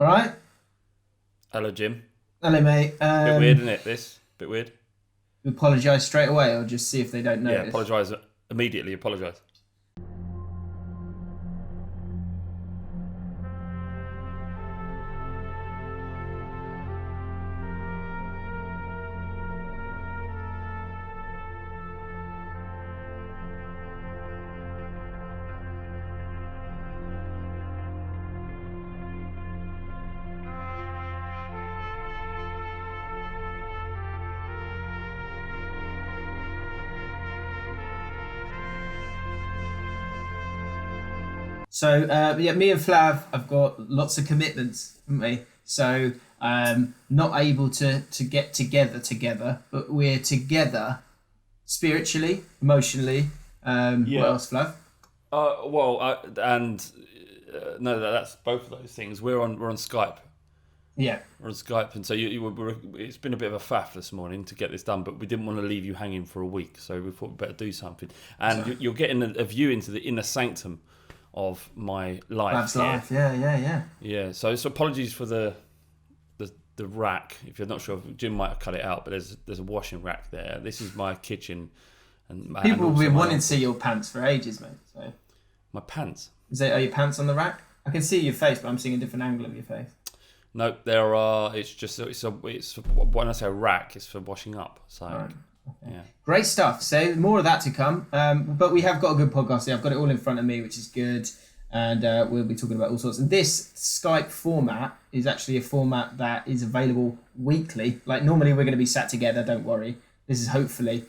All right. Hello, Jim. Hello, mate. Bit weird, isn't it? This bit weird. Apologise straight away, or just see if they don't Yeah, notice. apologise immediately. Apologise. So yeah, me and Flav have got lots of commitments, haven't we? So not able to get together, but we're together spiritually, emotionally. What Yeah. else, Flav? No, that's both of those things. We're on Skype. Yeah. We're on Skype, and so it's been a bit of a faff this morning to get this done, but we didn't want to leave you hanging for a week, so we thought we'd better do something. And you're getting a view into the inner sanctum of my life. Flav's life. Yeah. Yeah. So apologies for the rack. If you're not sure, Jim might have cut it out, but there's a washing rack there. This is my kitchen, and People have been wanting to see your pants for ages, mate. So my pants. are your pants on the rack? I can see your face, but I'm seeing a different angle of your face. No, there are. It's when I say rack, it's for washing up. So Right. Okay. yeah. Great stuff. So more of that to come. But we have got a good podcast here. I've got it all in front of me, which is good. And we'll be talking about all sorts. And this Skype format is actually a format that is available weekly. Like normally we're going to be sat together, don't worry. This is hopefully,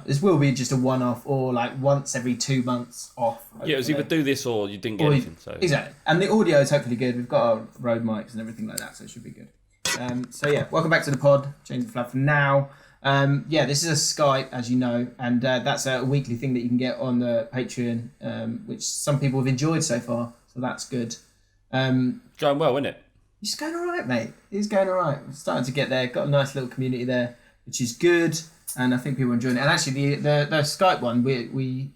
this will be just a one-off or like once every 2 months off. Hopefully. Yeah, it was either do this or you didn't get anything. So Exactly. And the audio is hopefully good. We've got our Rode mics and everything like that, so it should be good. So yeah, welcome back to the pod. James and Flav for now. This is a Skype, as you know, and that's a weekly thing that you can get on the Patreon, which some people have enjoyed so far, so that's good. going well, isn't it? It's going all right, mate. It's going all right. We're starting to get there. Got a nice little community there, which is good, and I think people are enjoying it. And actually, the Skype one, we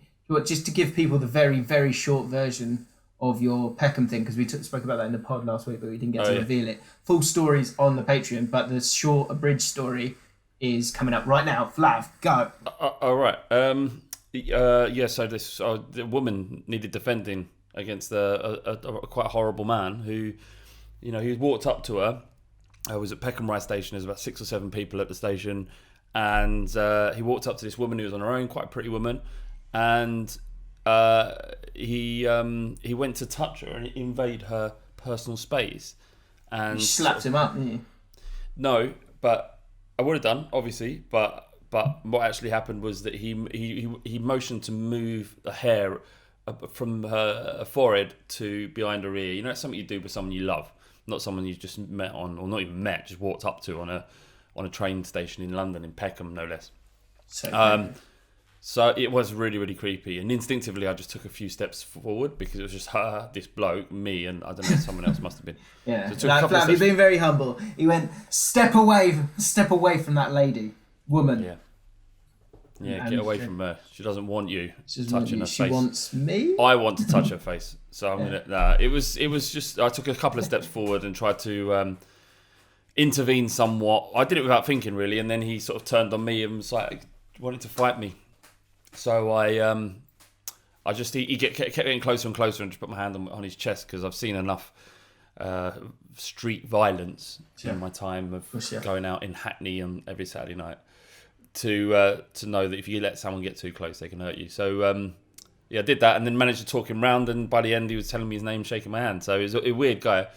just to give people the very, very short version of your Peckham thing, because we spoke about that in the pod last week, but we didn't get to reveal it. Full stories on the Patreon, but the short abridged story is coming up right now. Flav, go. All right. So the woman needed defending against a quite horrible man who, he walked up to her. I was at Peckham Rye Station. There's about 6 or 7 people at the station, and he walked up to this woman who was on her own, quite a pretty woman, and he went to touch her and invade her personal space, and You slapped him up, didn't you? No, but I would have done, obviously, but what actually happened was that he motioned to move the hair from her forehead to behind her ear. It's something you do with someone you love, not someone you just met on, or not even met, just walked up to on a train station in London, in Peckham, no less. So it was really, really creepy, and instinctively I just took a few steps forward because it was just her, this bloke, me, and I don't know, someone else must have been. Yeah, So Flav, he's been very humble. He went, step away from that lady, woman. Yeah, get away from her. She doesn't want you touching her face. She wants me. I want to touch her face, so I'm gonna. Nah, it was just. I took a couple of steps forward and tried to intervene somewhat. I did it without thinking really, and then he sort of turned on me and was like, wanted to fight me. So he kept getting closer and closer, and just put my hand on his chest because I've seen enough street violence in my time of going out in Hackney on every Saturday night to know that if you let someone get too close, they can hurt you. So I did that, and then managed to talk him round, and by the end he was telling me his name, shaking my hand. So he was a weird guy.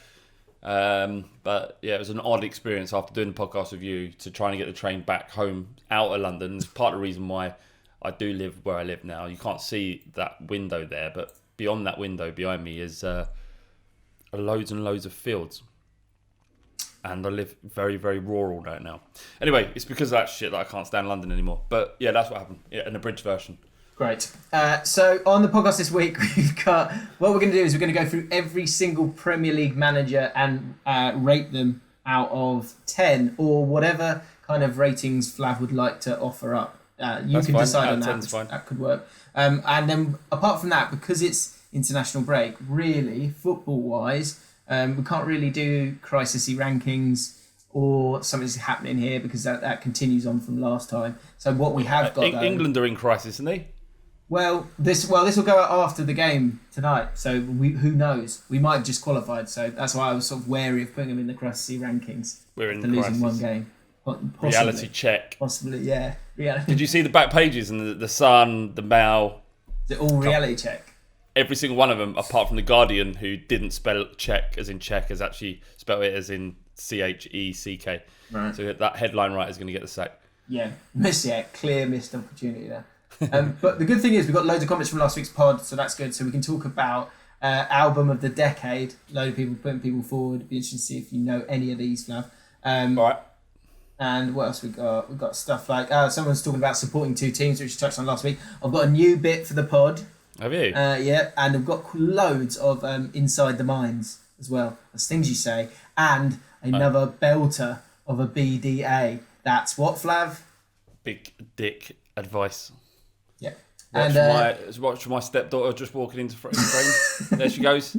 But yeah, it was an odd experience after doing the podcast with you to try and get the train back home out of London. It's part of the reason why I do live where I live now. You can't see that window there, but beyond that window behind me is loads and loads of fields. And I live very, very rural right now. Anyway, it's because of that shit that I can't stand London anymore. But yeah, that's what happened. Yeah, an abridged version. Great. So on the podcast this week, we've got... What we're going to do is we're going to go through every single Premier League manager and rate them out of 10 or whatever kind of ratings Flav would like to offer up. You can decide on that. That could work. And then apart from that, because it's international break, really, football-wise, We can't really do crisisy rankings or something's happening here because that continues on from last time. So what we have got, England are in crisis, aren't they? Well, this will go out after the game tonight. So who knows? We might have just qualified. So that's why I was sort of wary of putting them in the crisisy rankings. We're in after losing crisis. one game. Possibly. Reality check. Possibly, yeah. Reality. Did you see the back pages and the Sun, the Mail? Is it all reality check? Every single one of them, apart from the Guardian, who didn't spell check as in check, has actually spelled it as in CHECK. Right. So that headline writer is going to get the sack. Yeah, clear missed opportunity there. But the good thing is we've got loads of comments from last week's pod, so that's good. So we can talk about album of the decade. Load of people putting people forward. It'd be interesting to see if you know any of these, Flav. All right. And what else we got? We've got stuff like someone's talking about supporting two teams, which we touched on last week. I've got a new bit for the pod. Have you? Yeah, and I've got loads of inside the mines as well. That's things you say, and another belter of a BDA. That's what, Flav? Big dick advice. Yeah. Watch my stepdaughter just walking into frame. There she goes.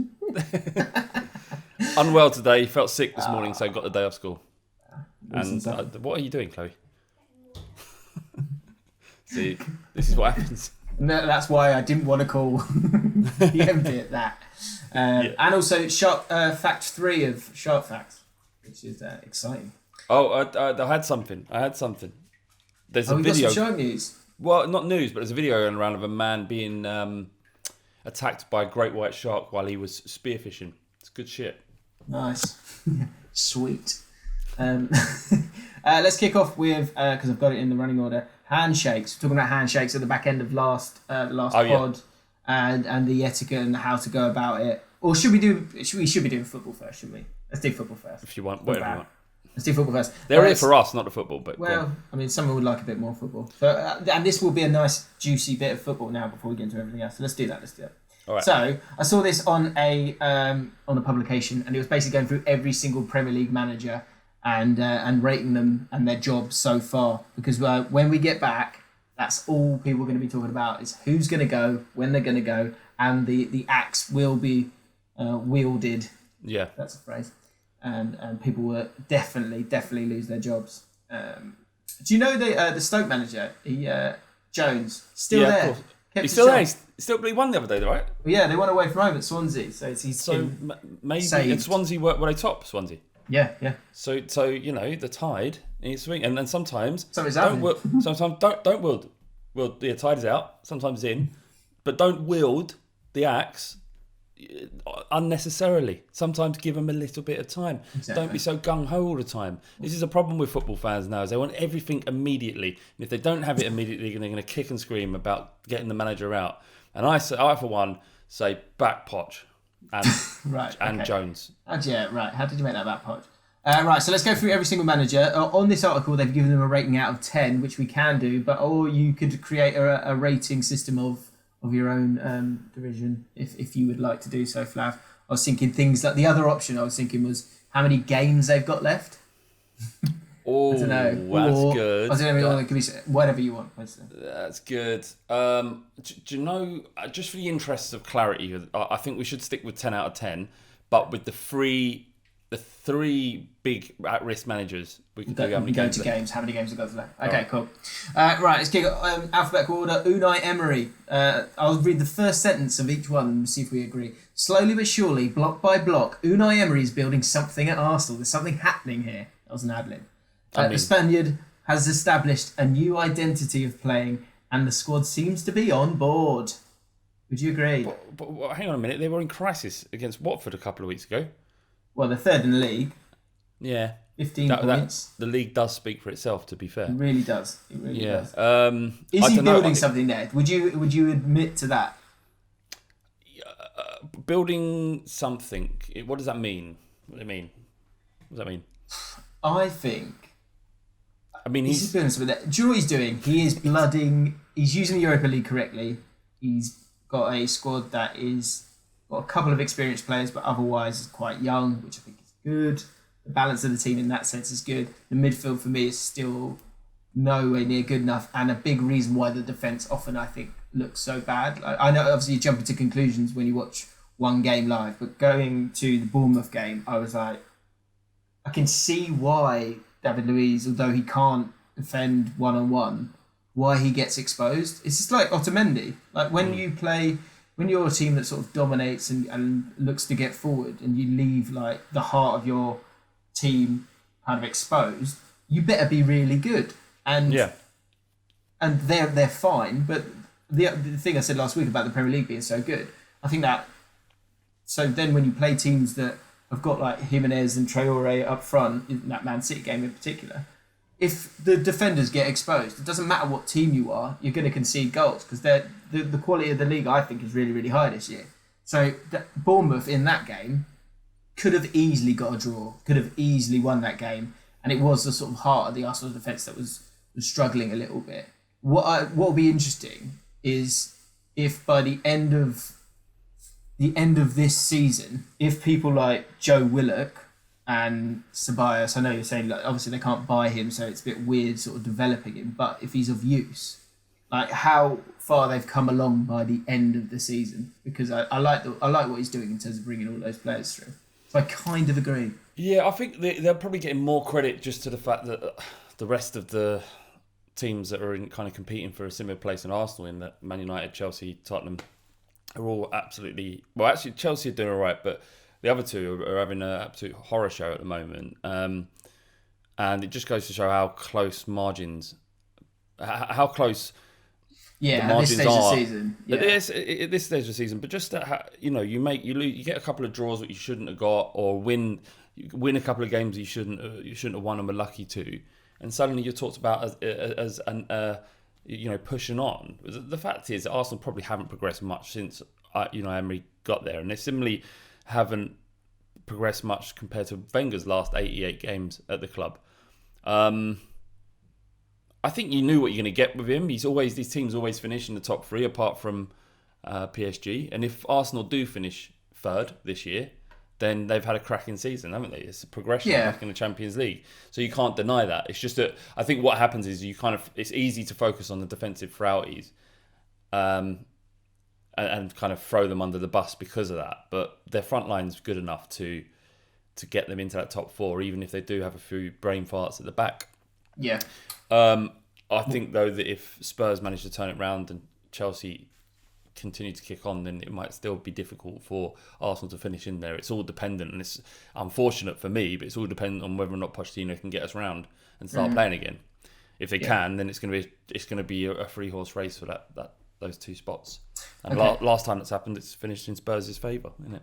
Unwell today. Felt sick this morning, so got the day off school. And what are you doing, Chloe? See, this is what happens. No, that's why I didn't want to call the MD at that. And also, fact 3 of Sharp Facts, which is exciting. Oh, I had something. There's a video. Got some shark news. Well, not news, but there's a video going around of a man being attacked by a great white shark while he was spearfishing. It's good shit. Nice. Sweet. Let's kick off with, because I've got it in the running order, handshakes. We're talking about handshakes at the back end of last pod, and the etiquette and how to go about it. Or should we should be doing football first, shouldn't we? Let's do football first. If you want, whatever you want. Let's do football first. They're here for us, not the football. But well, I mean, someone would like a bit more football. So, and this will be a nice, juicy bit of football now before we get into everything else. So let's do that. All right. So I saw this on a publication, and it was basically going through every single Premier League manager and rating them and their jobs so far. Because when we get back, that's all people are going to be talking about is who's going to go, when they're going to go, and the axe will be wielded. Yeah, that's a phrase. And people will definitely lose their jobs. Do you know the Stoke manager? Jones still there? Of course. He's still there. He won the other day, right? Well, yeah, they won away from home at Swansea, so maybe saved. And Swansea were they top Swansea? Yeah. So the tide needs to swing, and sometimes don't wield. The tide is out. Sometimes in, but don't wield the axe unnecessarily. Sometimes give them a little bit of time. Exactly. Don't be so gung-ho all the time. This is a problem with football fans now, is they want everything immediately, and if they don't have it immediately, they're going to kick and scream about getting the manager out. And I for one say back Poch and and Jones. Yeah, right. How did you make that about Poch? Right, so let's go through every single manager. On this article, they've given them a rating out of 10, which we can do, or you could create a rating system of your own division, if you would like to do so, Flav. I was thinking things like the other option I was thinking was how many games they've got left. Oh, I don't know. That's good. I don't know, it could be whatever you want. That's good. Do you know, just for the interests of clarity, I think we should stick with 10 out of 10, but with the three big at-risk managers, we can do how many games. How many games have got left? Okay, cool. Right, let's kick alphabetical order. Unai Emery. I'll read the first sentence of each one and see if we agree. Slowly but surely, block by block, Unai Emery is building something at Arsenal. There's something happening here. That was an ad-lib. The Spaniard has established a new identity of playing, and the squad seems to be on board. Would you agree? But hang on a minute. They were in crisis against Watford a couple of weeks ago. Well, they're third in the league. Yeah. 15 points. The league does speak for itself, to be fair. It really does. Does. Is he building something there? Would you admit to that? Building something. What does that mean? What does that mean? I think... he's building something there. Do you know what he's doing? He is He's using the Europa League correctly. He's got a squad that is... got a couple of experienced players, but otherwise is quite young, which I think is good. The balance of the team in that sense is good. The midfield for me is still nowhere near good enough, and a big reason why the defence often, I think, looks so bad. I know obviously you jump into conclusions when you watch one game live, but going to the Bournemouth game, I was like, I can see why David Luiz, although he can't defend one-on-one, why he gets exposed. It's just like Otamendi. Like when you're a team that sort of dominates and looks to get forward, and you leave like the heart of your team kind of exposed, you better be really good. And they're fine. But the thing I said last week about the Premier League being so good, I think that. So then when you play teams that have got like Jimenez and Traore up front in that Man City game in particular, if the defenders get exposed, it doesn't matter what team you are, you're going to concede goals because the quality of the league, I think, is really, really high this year. So Bournemouth in that game could have easily got a draw, could have easily won that game, and it was the sort of heart of the Arsenal defence that was struggling a little bit. What will be interesting is if by the end of this season, if people like Joe Willock and Ceballos, I know you're saying like obviously they can't buy him, so it's a bit weird sort of developing him, but if he's of use, like how far they've come along by the end of the season, because I like what he's doing in terms of bringing all those players through. So I kind of agree. Yeah, I think they're probably getting more credit just to the fact that the rest of the teams that are kind of competing for a similar place in Arsenal, in that Man United, Chelsea, Tottenham, are all absolutely... Well, actually, Chelsea are doing all right, but the other two are having an absolute horror show at the moment. And it just goes to show how close margins... How close the margins are. Of the season. Yeah. At this stage of the season. But just that, you get a couple of draws that you shouldn't have got, or win a couple of games you shouldn't have won and were lucky to. And suddenly you're talked about as pushing on. The fact is, Arsenal probably haven't progressed much since Emery got there, and they similarly haven't progressed much compared to Wenger's last 88 games at the club. I think you knew what you're going to get with him. These teams always finish in the top three, apart from PSG. And if Arsenal do finish third this year, then they've had a cracking season, haven't they? It's a progression back in the Champions League. So you can't deny that. It's just that I think what happens is it's easy to focus on the defensive frailties and kind of throw them under the bus because of that. But their front line's good enough to get them into that top four, even if they do have a few brain farts at the back. Yeah. I think, though, that if Spurs manage to turn it round and Chelsea continue to kick on, then it might still be difficult for Arsenal to finish in there. It's all dependent, and it's unfortunate for me, but it's all dependent on whether or not Pochettino can get us round and start playing again. If they can, then it's going to be a free horse race for those two spots. And last time that's happened, it's finished in Spurs' favour, isn't it?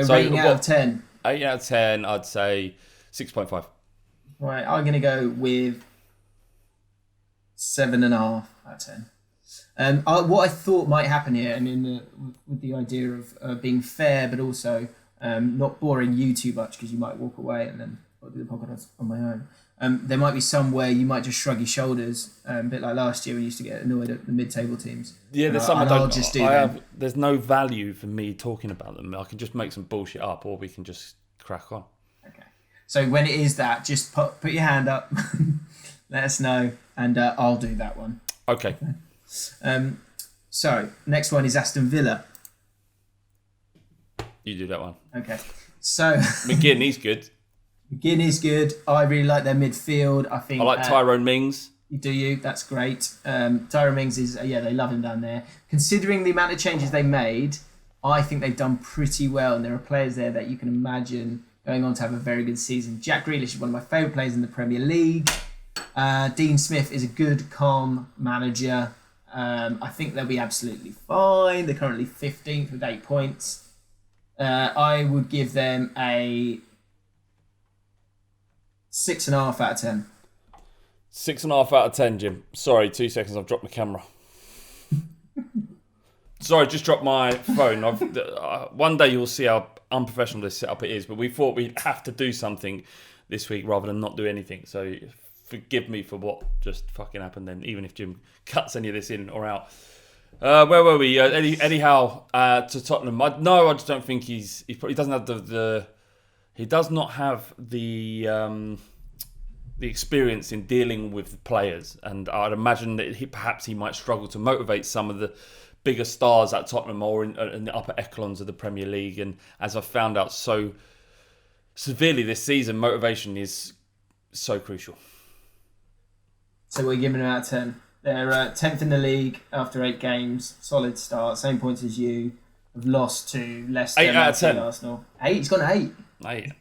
Rating out of 10. 8 out of 10, I'd say 6.5. Right, I'm going to go with 7.5 out of 10. What I thought might happen here, and with the idea of being fair, but also not boring you too much, because you might walk away and then I'll do the podcast on my own. There might be some where you might just shrug your shoulders, a bit like last year when you used to get annoyed at the mid-table teams. Yeah, there's some I don't. Just do there's no value for me talking about them. I can just make some bullshit up, or we can just crack on. Okay. So when it is that, just put your hand up, let us know, and I'll do that one. Okay. So next one is Aston Villa. You do that one. Okay. So McGinn, he's good. McGinn is good. I really like their midfield. I think I like Tyrone Mings. You? That's great. Tyrone Mings is they love him down there. Considering the amount of changes they made, I think they've done pretty well, and there are players there that you can imagine going on to have a very good season. Jack Grealish is one of my favourite players in the Premier League. Dean Smith is a good, calm manager. I think they'll be absolutely fine. They're currently 15th with 8 points. I would give them a 6.5 out of 10. 6.5 out of 10, Jim. Sorry, 2 seconds. I've dropped my camera. Sorry, just dropped my phone. One day you'll see how unprofessional this setup it is, but we thought we'd have to do something this week rather than not do anything. So forgive me for what just fucking happened then, even if Jim cuts any of this in or out. Where were we? Eddie Howe to Tottenham. I just don't think he doesn't have he does not have the experience in dealing with the players, and I'd imagine that perhaps he might struggle to motivate some of the bigger stars at Tottenham or in the upper echelons of the Premier League. And as I found out so severely this season, motivation is so crucial. So we're giving them out of 10. They're 10th in the league after 8 games. Solid start. Same points as you. Have lost to Leicester, 8 out of 10. Arsenal. 8? He's gone 8. 8.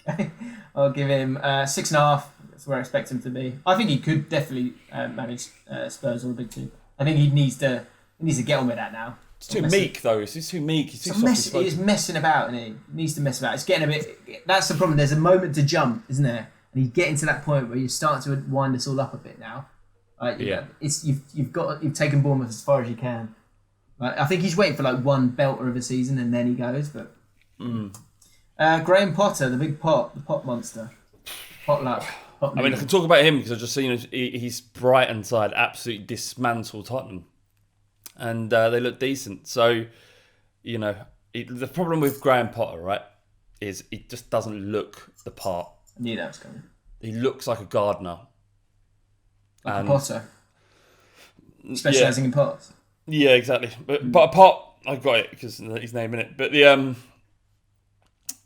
Okay. I'll give him 6.5. That's where I expect him to be. I think he could definitely manage Spurs or the big two. I think he needs to get on with that now. It's too meek, though. It's too meek. He's too soft. He's messing about, and he needs to mess about. It's getting a bit... That's the problem. There's a moment to jump, isn't there? And he's getting to that point where you're starting to wind us all up a bit now. You've taken Bournemouth as far as you can. I think he's waiting for like one belter of a season and then he goes. But Graham Potter, the big pot, the pot monster, potluck. I mean, I can talk about him because I've just seen he's Brighton side absolutely dismantle Tottenham, and they look decent. So, the problem with Graham Potter, right, is he just doesn't look the part. I knew that was coming. He looks like a gardener. Like a potter. Specialising in pots. Yeah, exactly. But a pot, I got it because his name in it. But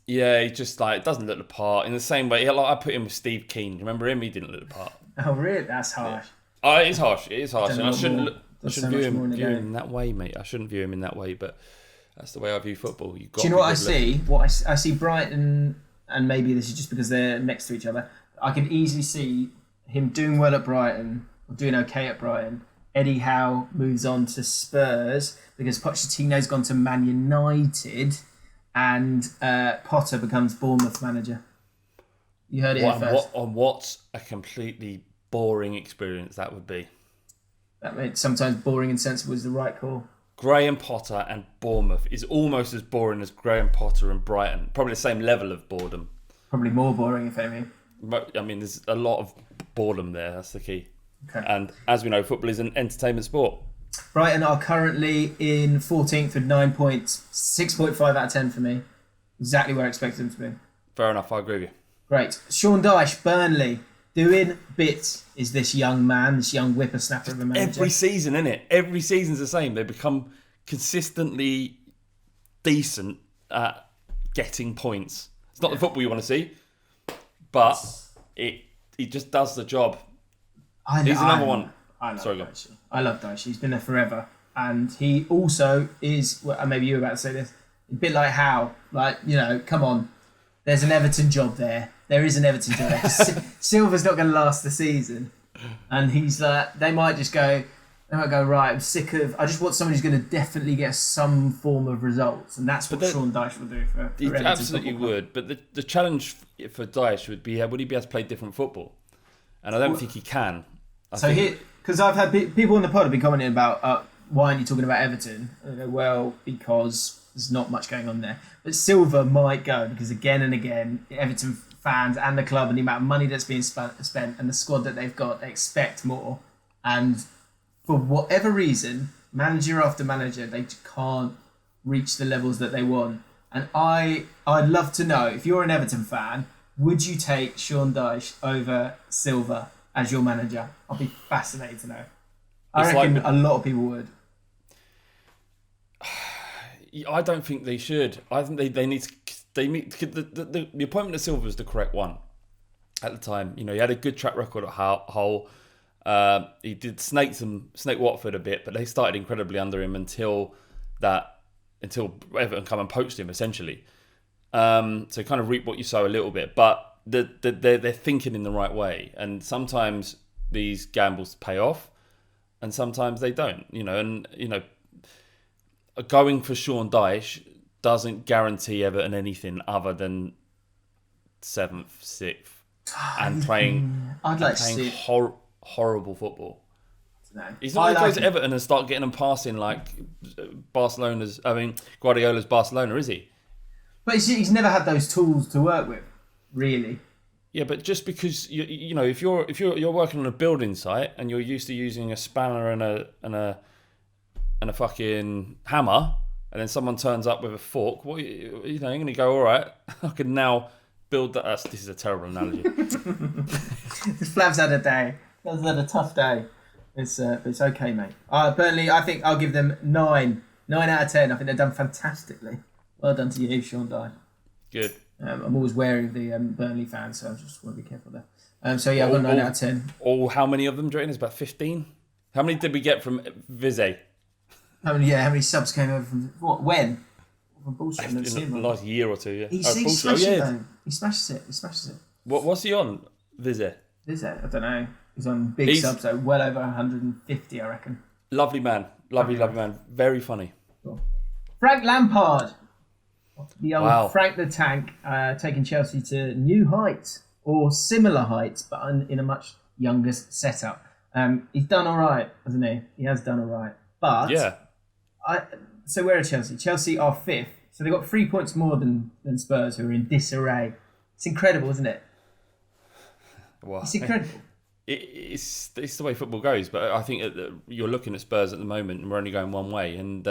he just like doesn't look the part in the same way. I put him with Steve Keane. Remember him? He didn't look the part. Oh, really? That's harsh. Yeah. It is harsh. And I shouldn't view him in that way, mate. I shouldn't view him in that way. But that's the way I view football. Do you know what I see? What I see Brighton, and maybe this is just because they're next to each other. I can easily see him doing well at Brighton or doing okay at Brighton. Eddie Howe moves on to Spurs because Pochettino's gone to Man United and Potter becomes Bournemouth manager. You heard it here first. What a completely boring experience that would be. That made sometimes boring and sensible is the right call. Graham Potter and Bournemouth is almost as boring as Graham Potter and Brighton. Probably the same level of boredom. Probably more boring, if anything. I mean, there's a lot of boredom there. That's the key. Okay. And as we know, football is an entertainment sport. Brighton are currently in 14th with 9 points. 6.5 out of 10 for me. Exactly where I expected them to be. Fair enough, I agree with you. Great. Sean Dyche, Burnley. Doing bits is this young man, this young whippersnapper of a manager. Every season, innit? Every season's the same. They become consistently decent at getting points. It's not the football you want to see, but he just does the job. He's another one. I love Dyche. He's been there forever. And he also is, well, maybe you were about to say this, a bit like Howe. Like, come on. There's an Everton job there. There is an Everton job there. Silva's not going to last the season. And he's like, they might go, right, I'm sick of, I just want someone who's going to definitely get some form of results. And that's what Sean Dyche will do for he Everton. Absolutely would. But the challenge for Dyche would be, would he be able to play different football? And I don't think he can. Because I've had people on the pod have been commenting about why aren't you talking about Everton? And I go, well, because there's not much going on there. But Silva might go because again and again, Everton fans and the club and the amount of money that's being spent and the squad that they've got, they expect more. And for whatever reason, manager after manager, they can't reach the levels that they want. And I'd love to know, if you're an Everton fan, would you take Sean Dyche over Silva as your manager? I'll be fascinated to know. I reckon a lot of people would. I don't think they should. I think they need to. The appointment of Silva was the correct one at the time. He had a good track record at Hull. He did snake Watford a bit, but they started incredibly under him until Everton come and poached him essentially. So kind of reap what you sow a little bit, but they're thinking in the right way, and sometimes these gambles pay off, and sometimes they don't. Going for Sean Dyche doesn't guarantee Everton anything other than 7th, 6th, and playing horrible football. He's not going to go to Everton and start getting them passing like Guardiola's Barcelona, is he? But he's never had those tools to work with, really. Yeah, but just because if you're working on a building site and you're used to using a spanner and a fucking hammer, and then someone turns up with a fork, you're going to go, all right, I can now build that. This is a terrible analogy. Flav's had a day. Flav's had a tough day. It's okay, mate. Burnley, I think I'll give them 9. 9 out of 10. I think they've done fantastically. Well done to you, Sean Dye. Good. I'm always wary of the Burnley fans, so I just want to be careful there. So yeah, I've got 9 out of 10. How many of them, Drayton? It's about 15. How many did we get from Vizé? How many subs came over from what? When? From bullshit. In the last year or two, yeah. He smashes it, though. He smashes it. What's he on, Vizé? I don't know. He's on big subs, so well over 150, I reckon. Lovely man. Lovely man. Very funny. Cool. Frank Lampard. The old Frank the Tank, taking Chelsea to new heights, or similar heights, but in a much younger setup. He's done all right, hasn't he? He has done all right. But yeah. So where are Chelsea? Chelsea are 5th. So they've got 3 points more than Spurs, who are in disarray. It's incredible, isn't it? Well, it's incredible. It's the way football goes. But I think you're looking at Spurs at the moment, and we're only going one way, and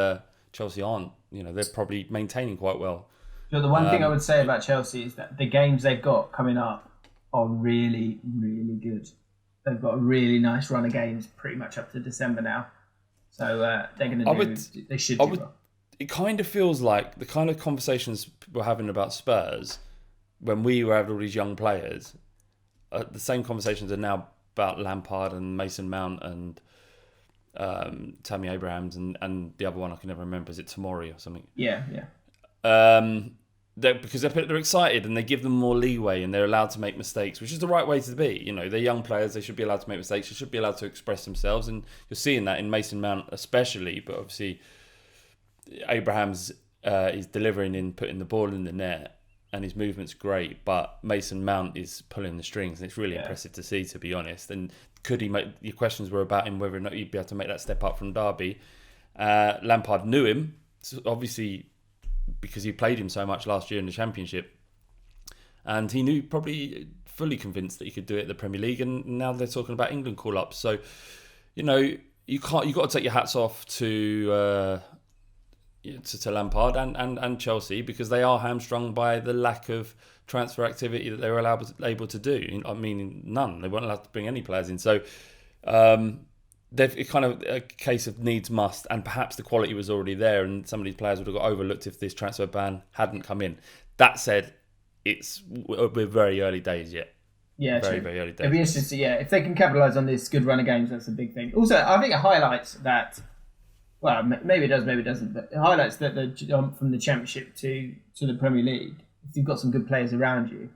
Chelsea aren't. They're probably maintaining quite well. So the one thing I would say about Chelsea is that the games they've got coming up are really, really good. They've got a really nice run of games pretty much up to December now. So they're going to they should do well. It kind of feels like the kind of conversations we're having about Spurs when we were having all these young players, the same conversations are now about Lampard and Mason Mount and Tammy Abrahams and the other one I can never remember. Is it Tomori or something? Yeah. Because they're excited and they give them more leeway and they're allowed to make mistakes, which is the right way to be. They're young players. They should be allowed to make mistakes. They should be allowed to express themselves. And you're seeing that in Mason Mount especially. But obviously, Abrahams is delivering in putting the ball in the net and his movement's great. But Mason Mount is pulling the strings and it's really impressive to see, to be honest. And could he make... Your questions were about him, whether or not he'd be able to make that step up from Derby. Lampard knew him. So obviously... because he played him so much last year in the Championship, and he knew, probably fully convinced that he could do it at the Premier League. And now they're talking about England call-ups. So, you've got to take your hats off to Lampard and Chelsea, because they are hamstrung by the lack of transfer activity that they were able to do. I mean, none. They weren't allowed to bring any players in. So. It's kind of a case of needs must, and perhaps the quality was already there and some of these players would have got overlooked if this transfer ban hadn't come in. That said, we're very early days yet. Yeah, very early days. It'll be interesting if they can capitalise on this good run of games, that's a big thing. Also, I think it highlights that, well, maybe it does, maybe it doesn't, but it highlights that the jump from the Championship to the Premier League, if you've got some good players around you,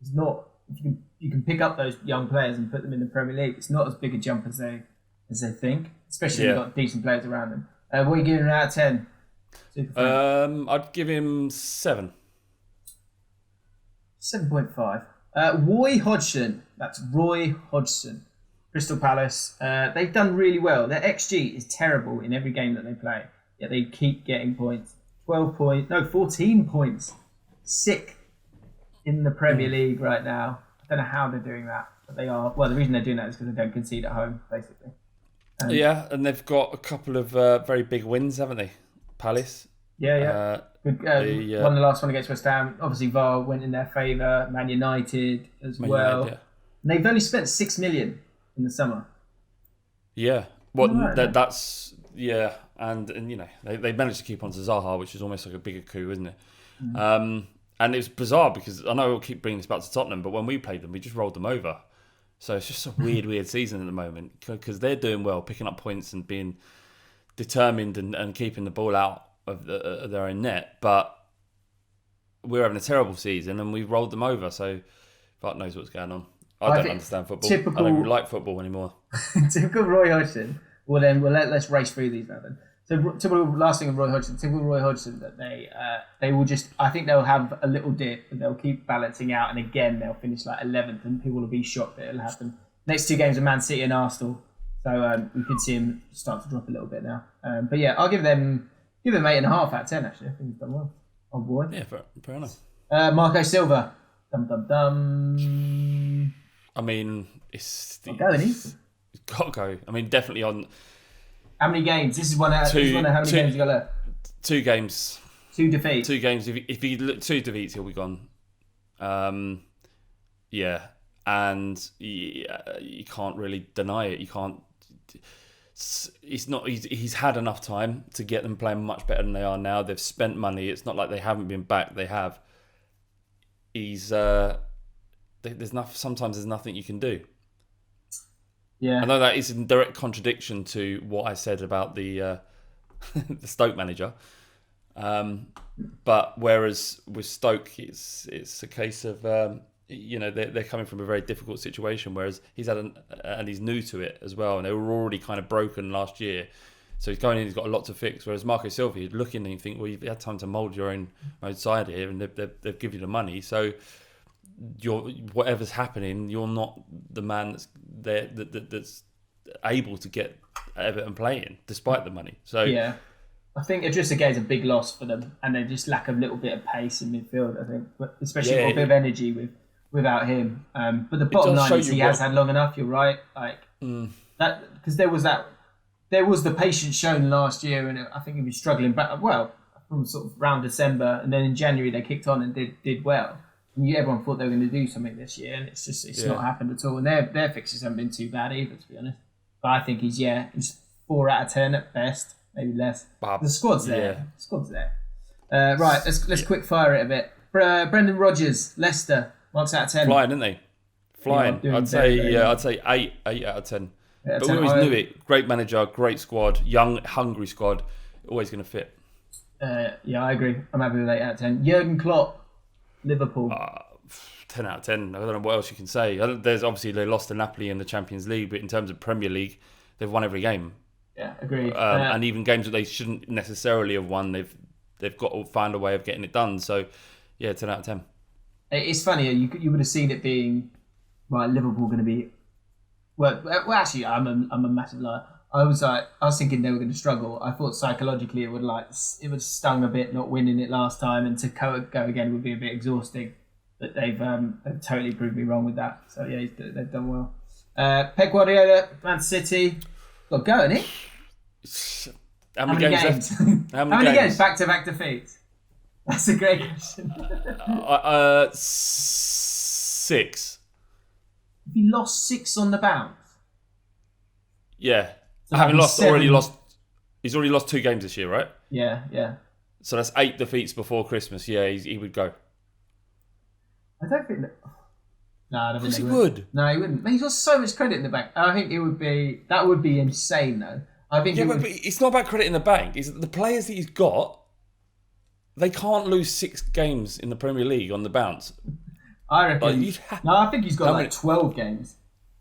it's not, if you can pick up those young players and put them in the Premier League, it's not as big a jump as they think, especially if you've got decent players around them. What are you giving out of 10? I'd give him 7. 7.5. Roy Hodgson. That's Roy Hodgson. Crystal Palace. They've done really well. Their XG is terrible in every game that they play, yet they keep getting points. 14 points. Sick in the Premier League right now. I don't know how they're doing that, but they are. Well, the reason they're doing that is because they don't concede at home, basically. And they've got a couple of very big wins, haven't they? Palace. Yeah. Won the last one against West Ham. Obviously, VAR went in their favour. Man United as well. And they've only spent 6 million in the summer. Yeah. That's and they managed to keep on to Zaha, which is almost like a bigger coup, isn't it? Mm. And it was bizarre because I know we'll keep bringing this back to Tottenham, but when we played them, we just rolled them over. So it's just a weird season at the moment because they're doing well, picking up points and being determined and keeping the ball out of their own net. But we're having a terrible season and we've rolled them over. So fuck knows what's going on. I don't understand football. I don't even like football anymore. Typical Roy Hodgson. Well, then let's race through these now then. So typical last thing of Roy Hodgson. Typical Roy Hodgson that they will just. I think they'll have a little dip, but they'll keep balancing out, and again they'll finish like 11th, and people will be shocked that it'll happen. Next 2 games are Man City and Arsenal, so we could see him start to drop a little bit now. But yeah, I'll give them 8.5 out of 10. Actually, I think he's done well. Oh boy. Yeah, fair enough. Marco Silva. Dum. I mean, it's going easy. It's got to go. I mean, definitely on. How many games? This is one of how many games you got left? 2 games. 2 defeats. 2 games. If he look 2 defeats, he'll be gone. And you can't really deny it. You can't He's had enough time to get them playing much better than they are now. They've spent money. It's not like they haven't been back. They have. Sometimes there's nothing you can do. Yeah. I know that is in direct contradiction to what I said about the the Stoke manager. But whereas with Stoke, it's a case of they're coming from a very difficult situation. Whereas and he's new to it as well, and they were already kind of broken last year. So he's going in, he's got a lot to fix. Whereas Marco Silva, you'd look in and you think, well, you've had time to mould your own side here, and they've given you the money. So whatever's happening, you're not the man that's there that's able to get Everton playing despite the money. So yeah, I think Idrissa Gueye is a big loss for them, and they just lack a little bit of pace in midfield. I think, especially a bit of energy without him. But the bottom line is he has had long enough. You're right, that because there was the patience shown last year, and I think he was struggling back from sort of around December, and then in January they kicked on and did well. And everyone thought they were going to do something this year, and it's not happened at all. And their fixtures haven't been too bad either, to be honest. But I think he's 4 out of 10 at best, maybe less. The squad's there. Yeah. The squad's there. Right, let's quick fire it a bit. Brendan Rodgers, Leicester, marks out of 10. Flying, didn't they? Flying. Yeah, I'd say 8 out of 10. But we always knew it. Great manager, great squad, young, hungry squad. Always going to fit. Yeah, I agree. I'm happy with 8 out of 10. Jurgen Klopp, Liverpool. 10 out of 10. I don't know what else you can say. There's obviously they lost to Napoli in the Champions League, but in terms of Premier League, they've won every game. Yeah, agreed. And even games that they shouldn't necessarily have won, they've got to find a way of getting it done. So, yeah, 10 out of 10. It's funny. You would have seen it being Liverpool going to be. Well, actually, I'm a massive liar. I was thinking they were going to struggle. I thought psychologically it would stung a bit not winning it last time, and to go again would be a bit exhausting. But they've totally proved me wrong with that. So yeah, they've done well. Pep Guardiola, Man City, got go, isn't he? How many games left? How many games? Back-to-back defeats. That's a great question. 6. He lost 6 on the bounce. Yeah. So Having already lost. He's already lost 2 games this year, right? Yeah. So that's 8 defeats before Christmas. Yeah, he would go. I don't think that. No, I don't think he would. No, he wouldn't. He's got so much credit in the bank. I think that would be insane, though. I think. Yeah, but it's not about credit in the bank. It's the players that he's got. They can't lose 6 games in the Premier League on the bounce. I reckon. I think he's got 12 games.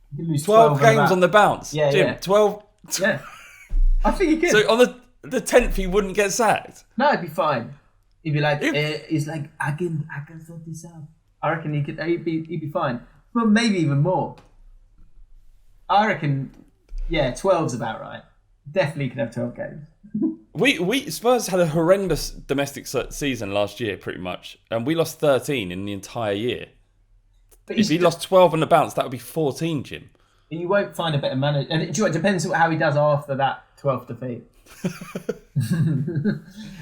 He can lose 12 games on the bounce. Yeah, Jim, yeah. 12. Yeah. I think he could. So on the 10th, he wouldn't get sacked. No, it'd be fine. He'd be like, he's like, I can sort this out. I reckon he'd be fine. Well, maybe even more. I reckon, 12's about right. Definitely could have 12 games. We Spurs had a horrendous domestic season last year, pretty much, and we lost 13 in the entire year. But if he lost 12 on the bounce, that would be 14, Jim. You won't find a better manager. And it depends on how he does after that 12th defeat.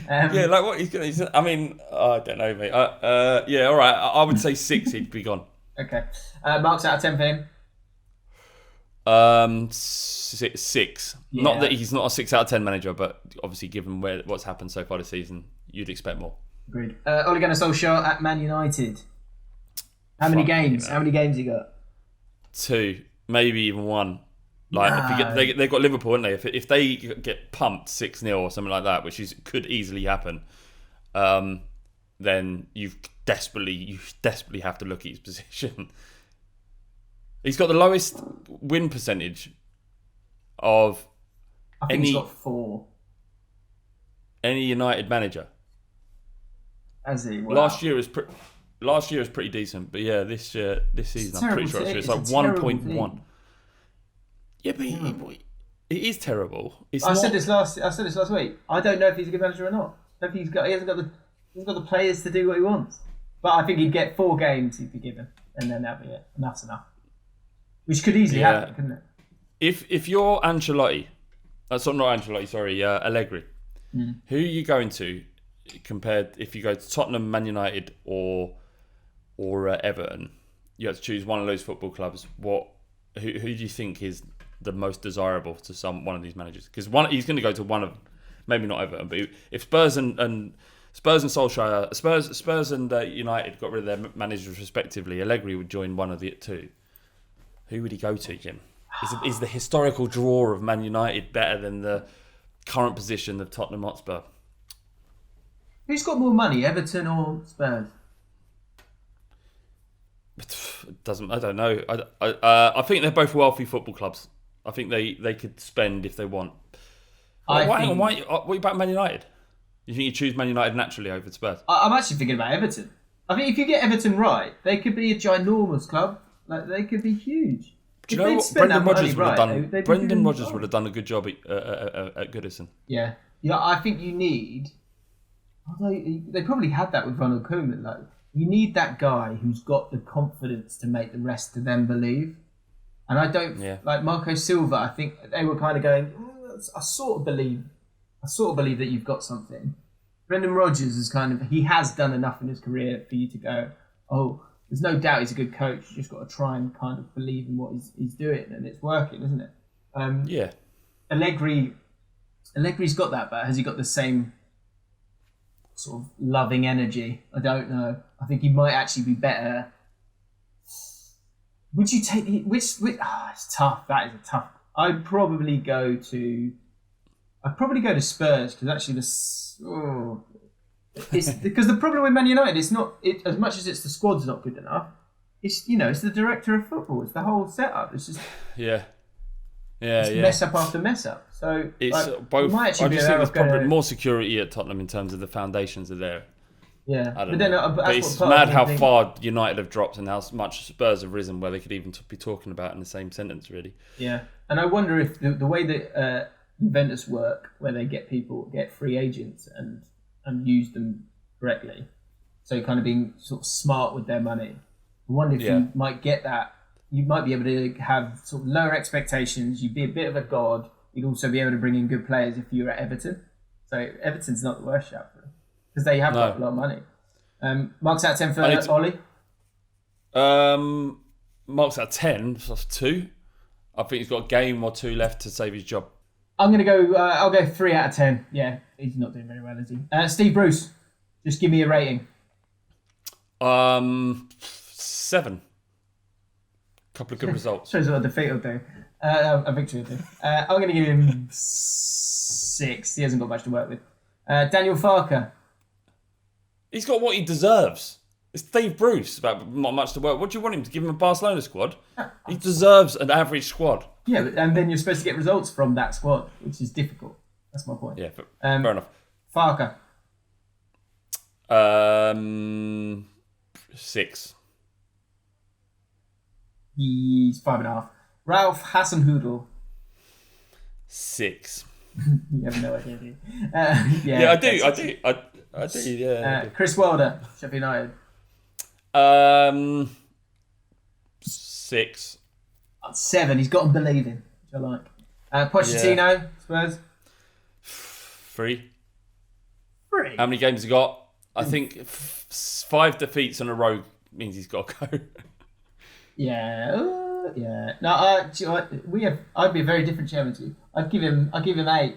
Like what he's going to... I mean, I don't know, mate. All right. I would say 6, he'd be gone. Okay. Marks out of 10 for him? 6. Yeah. Not that he's not a 6 out of 10 manager, but obviously given what's happened so far this season, you'd expect more. Agreed. Ole Gunnar Solskjaer at Man United. How many games? How many games he got? 2, maybe even 1. Like they've got Liverpool, haven't they? If they get pumped 6-0 or something like that, which could easily happen, then you desperately have to look at his position. He's got the lowest win percentage of he's got 4. Any United manager. Has he? Wow. Last year was pretty decent, but yeah, this season I'm pretty sure it's like 1.1. Yeah, but it is terrible. I said this last week. I don't know if he's a good manager or not. I don't think he hasn't got the players to do what he wants. But I think he'd get 4 games he'd be given, and then that'd be it. And that's enough. Which could easily happen, couldn't it? If you're Ancelotti, Allegri, who are you going to compared if you go to Tottenham, Man United, or Everton? You have to choose one of those football clubs. Who do you think is the most desirable to one of these managers, because he's going to go to one of, maybe not Everton, but if Spurs and Solskjaer, Spurs and United got rid of their managers respectively, Allegri would join one of the two. Who would he go to, Jim? Is the historical draw of Man United better than the current position of Tottenham Hotspur? Who's got more money, Everton or Spurs? It doesn't. I don't know. I think they're both wealthy football clubs. I think they could spend if they want. Why about Man United? You think you choose Man United naturally over Spurs? I'm actually thinking about Everton. I think if you get Everton right, they could be a ginormous club. Like, they could be huge. Do you know what Brendan Rodgers would have done? Brendan Rodgers would have done a good job at Goodison. Yeah. I think you need. Although they probably had that with Ronald Koeman. Like, you need that guy who's got the confidence to make the rest of them believe. And I don't like Marco Silva. I think they were kind of going, I sort of believe that you've got something. Brendan Rodgers is he has done enough in his career for you to go, oh, there's no doubt he's a good coach. You just got to try and kind of believe in what he's doing, and it's working, isn't it? Allegri's got that, but has he got the same sort of loving energy? I don't know. I think he might actually be better. Would you take which? It's tough. That is a tough. I'd probably go to Spurs, because actually it's because the problem with Man United is not as much as it's the squad's not good enough. It's it's the director of football. It's the whole setup. It's just mess up after mess up. So it's both. I just think there's probably more security at Tottenham in terms of the foundations are there. Yeah, I don't know. But it's mad how far United have dropped and how much Spurs have risen, where they could even be talking about in the same sentence, really. Yeah, and I wonder if the way that Juventus work, where they get free agents and use them correctly, so kind of being sort of smart with their money. I wonder if you might get that. You might be able to have sort of lower expectations. You'd be a bit of a god. You'd also be able to bring in good players if you were at Everton. So Everton's not the worst shout for them, because they have got a lot of money. Marks out of 10 for Ollie? Marks out of 10, so that's 2. I think he's got a game or 2 left to save his job. I'm going to go, I'll go 3 out of 10. Yeah, he's not doing very well, is he? Steve Bruce, just give me a rating. 7. Couple of good results. Shows what a defeat will do. A victory will do. I'm going to give him 6. He hasn't got much to work with. Daniel Farker. He's got what he deserves. It's Steve Bruce, about not much to work. What do you want him to give him a Barcelona squad? He deserves an average squad. Yeah, and then you're supposed to get results from that squad, which is difficult. That's my point. Yeah, fair enough. Farker. 6. He's 5.5. Ralph Hasenhudl. 6. You have no idea, do you? I do. Yeah. Chris Wilder, Sheffield United. 6. 7. He's got to believe in, which I like. Pochettino, Spurs. 3. 3. How many games has he got? I think 5 defeats in a row means he's got to go. Yeah. No, do you know what? I'd be a very different chairman to you. I'd give him 8.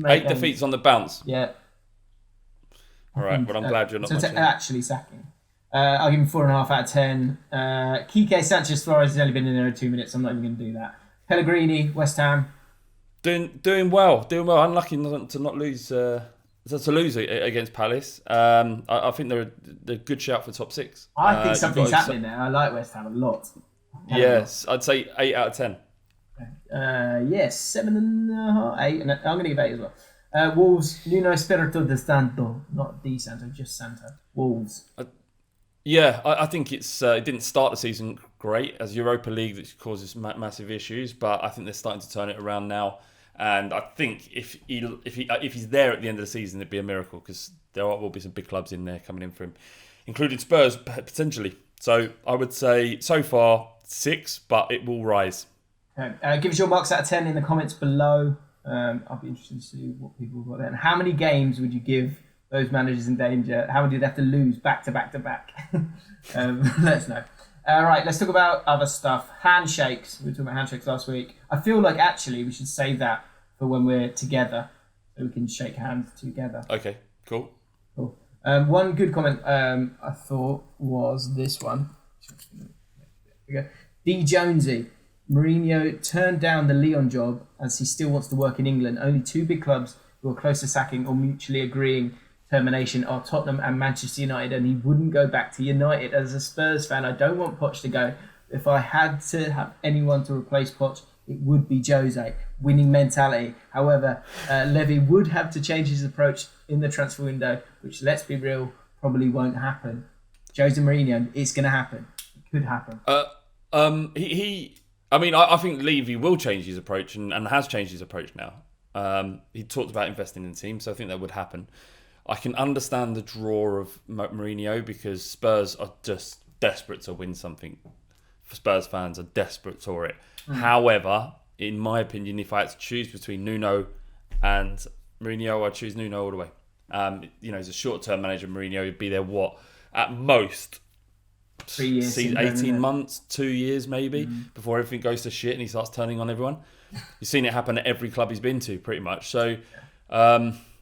8 defeats on the bounce. Yeah. All right, but I'm glad you're not. So to actually sack him, I'll give him 4.5 out of 10. Quique Sanchez Flores has only been in there 2 minutes. I'm not even going to do that. Pellegrini, West Ham. Doing well. Unlucky to not lose. To lose against Palace. I think they're a good shout for top 6. I think something's happening there. I like West Ham a lot. Yes, I'd say 8 out of 10. Yes, 7.5, 8, and I'm going to give 8 as well. Wolves, Nuno Espirito de Santo, not Di Santo, just Santo. Wolves. I think it didn't start the season great as Europa League, that causes massive issues, but I think they're starting to turn it around now. And I think if he's there at the end of the season, it'd be a miracle, because there will be some big clubs in there coming in for him, including Spurs potentially. So I would say so far 6, but it will rise. Okay. Give us your marks out of 10 in the comments below. I'll be interested to see what people have got there. And how many games would you give those managers in danger? How many do they have to lose back to back to back? Let us know. Right, let's talk about other stuff. Handshakes. We were talking about handshakes last week. I feel like actually we should save that for when we're together, so we can shake hands together. Okay, cool. Cool. One good comment I thought was this one. D. Jonesy. Mourinho turned down the Lyon job as he still wants to work in England. Only two big clubs who are close to sacking or mutually agreeing termination are Tottenham and Manchester United, and he wouldn't go back to United. As a Spurs fan, I don't want Poch to go. If I had to have anyone to replace Poch, it would be Jose. Winning mentality. However, Levy would have to change his approach in the transfer window, which, let's be real, probably won't happen. Jose Mourinho, it's going to happen. It could happen. I think Levy will change his approach and has changed his approach now. He talked about investing in the team, so I think that would happen. I can understand the draw of Mourinho because Spurs are just desperate to win something. Spurs fans are desperate for it. However, in my opinion, if I had to choose between Nuno and Mourinho, I'd choose Nuno all the way. As a short-term manager, Mourinho would be there, at most 3 years, 18 months, 2 years maybe, before everything goes to shit and he starts turning on everyone. You've seen it happen at every club he's been to, pretty much. So,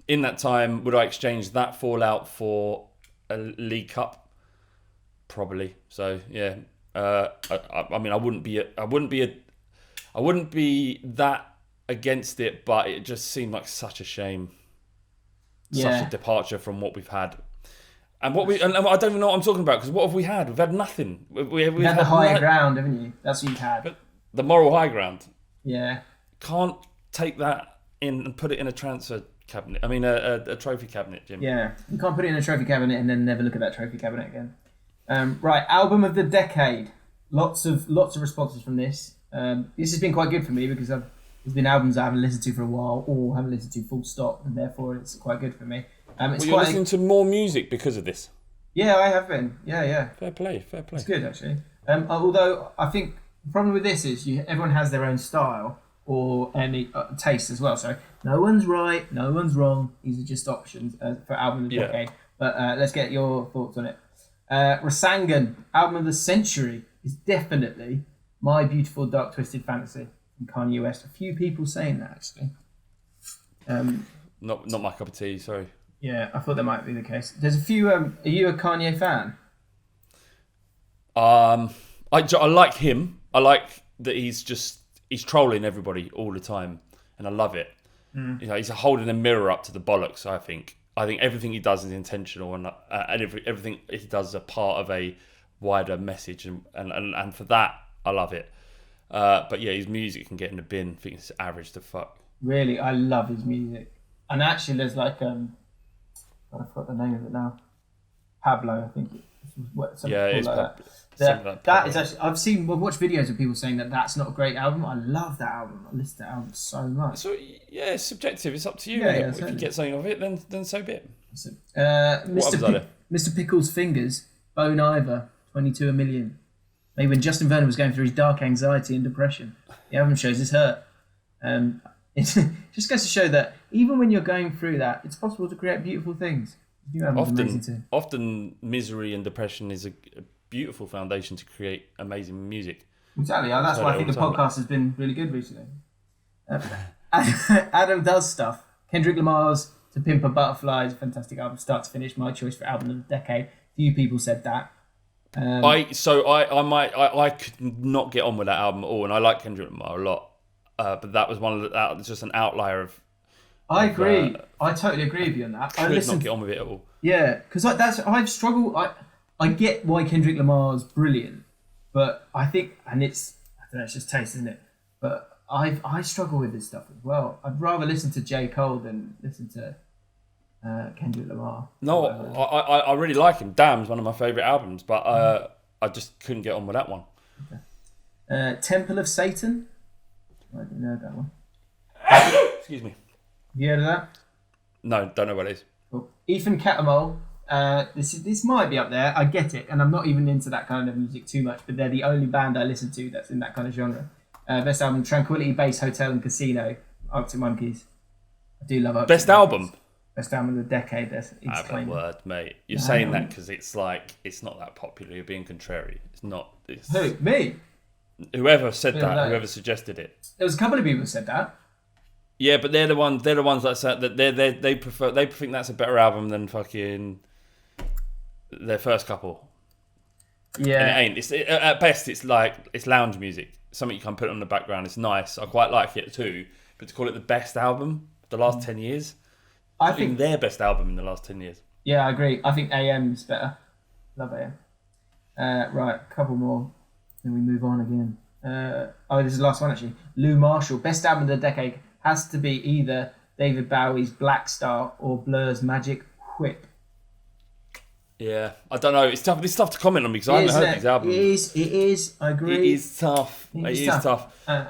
in that time, would I exchange that fallout for a League Cup? Probably. So, yeah. I wouldn't be that against it, but it just seemed like such a shame, such a departure from what we've had. And I don't even know what I'm talking about, because what have we had? We've had nothing. We've had the higher ground, haven't you? That's what you've had. But the moral high ground. Yeah. Can't take that in and put it in a transfer cabinet. I mean, a trophy cabinet, Jim. Yeah. You can't put it in a trophy cabinet and then never look at that trophy cabinet again. Right, album of the decade. Lots of responses from this. This has been quite good for me because there's been albums I haven't listened to for a while or haven't listened to full stop, and therefore it's quite good for me. You're listening to more music because of this. Yeah, I have been. Yeah. Fair play. It's good, actually. Although I think the problem with this is everyone has their own style or any taste as well. So no one's right, no one's wrong. These are just options for album of the decade. But let's get your thoughts on it. Rasangan, album of the century, is definitely My Beautiful Dark Twisted Fantasy from Kanye West. A few people saying that, actually. Not my cup of tea, sorry. Yeah, I thought that might be the case. There's a few... are you a Kanye fan? I like him. I like that he's trolling everybody all the time, and I love it. He's holding a mirror up to the bollocks, I think. I think everything he does is intentional, and everything he does is a part of a wider message, and for that, I love it. But yeah, his music can get in the bin. I think it's average to fuck. Really, I love his music. And actually, there's I forgot the name of it now. Pablo, I think. It's that is actually. I've watched videos of people saying that that's not a great album. I love that album. I listen to that album so much. So yeah, it's subjective. It's up to you. If you get something of it, then so be it. Mr. Pickle's Fingers, Bone Iver, 22 a million. Maybe when Justin Vernon was going through his dark anxiety and depression. The album shows his hurt. It just goes to show that even when you're going through that, it's possible to create beautiful things. Often misery and depression is a beautiful foundation to create amazing music. Exactly. That's why I think the podcast has been really good recently. Adam Does Stuff. Kendrick Lamar's To Pimp a Butterfly is a fantastic album, start to finish. My choice for album of the decade. Few people said that. I could not get on with that album at all, and I like Kendrick Lamar a lot. But that was just an outlier of. I agree. I totally agree with you on that. I could not get on with it at all. Yeah, because I've struggled. I get why Kendrick Lamar's brilliant, but I think, and it's just taste, isn't it? But I struggle with this stuff as well. I'd rather listen to J. Cole than listen to Kendrick Lamar. No, I really like him. Damn's one of my favourite albums, but I just couldn't get on with that one. Okay. Temple of Satan. I didn't know that one. Excuse me. Have you heard of that? No, don't know what it is. Cool. Ethan Catamol. This might be up there. I get it, and I'm not even into that kind of music too much, but they're the only band I listen to that's in that kind of genre. Best album, Tranquility Base Hotel and Casino, Arctic Monkeys. I do love Arctic Best Monkeys. album? Best album of the decade. That's Have a claiming. word, mate. You're saying that because it's like it's not that popular. You're being contrary. It's not. Who? Me? Whoever said that. No. Whoever suggested it. There was a couple of people who said that. Yeah, but they're the ones that said that they think that's a better album than fucking their first couple. Yeah. And it ain't. At best, it's lounge music. Something you can put on the background. It's nice. I quite like it too. But to call it the best album of the last 10 years, I think their best album in the last 10 years. Yeah, I agree. I think AM's better. Love AM. Right, a couple more. Then we move on again. This is the last one actually. Lou Marshall, best album of the decade has to be either David Bowie's Black Star or Blur's Magic Whip. Yeah, I don't know. It's tough. It's tough to comment on because I haven't heard these albums. It is. I agree. It is tough. It is tough. I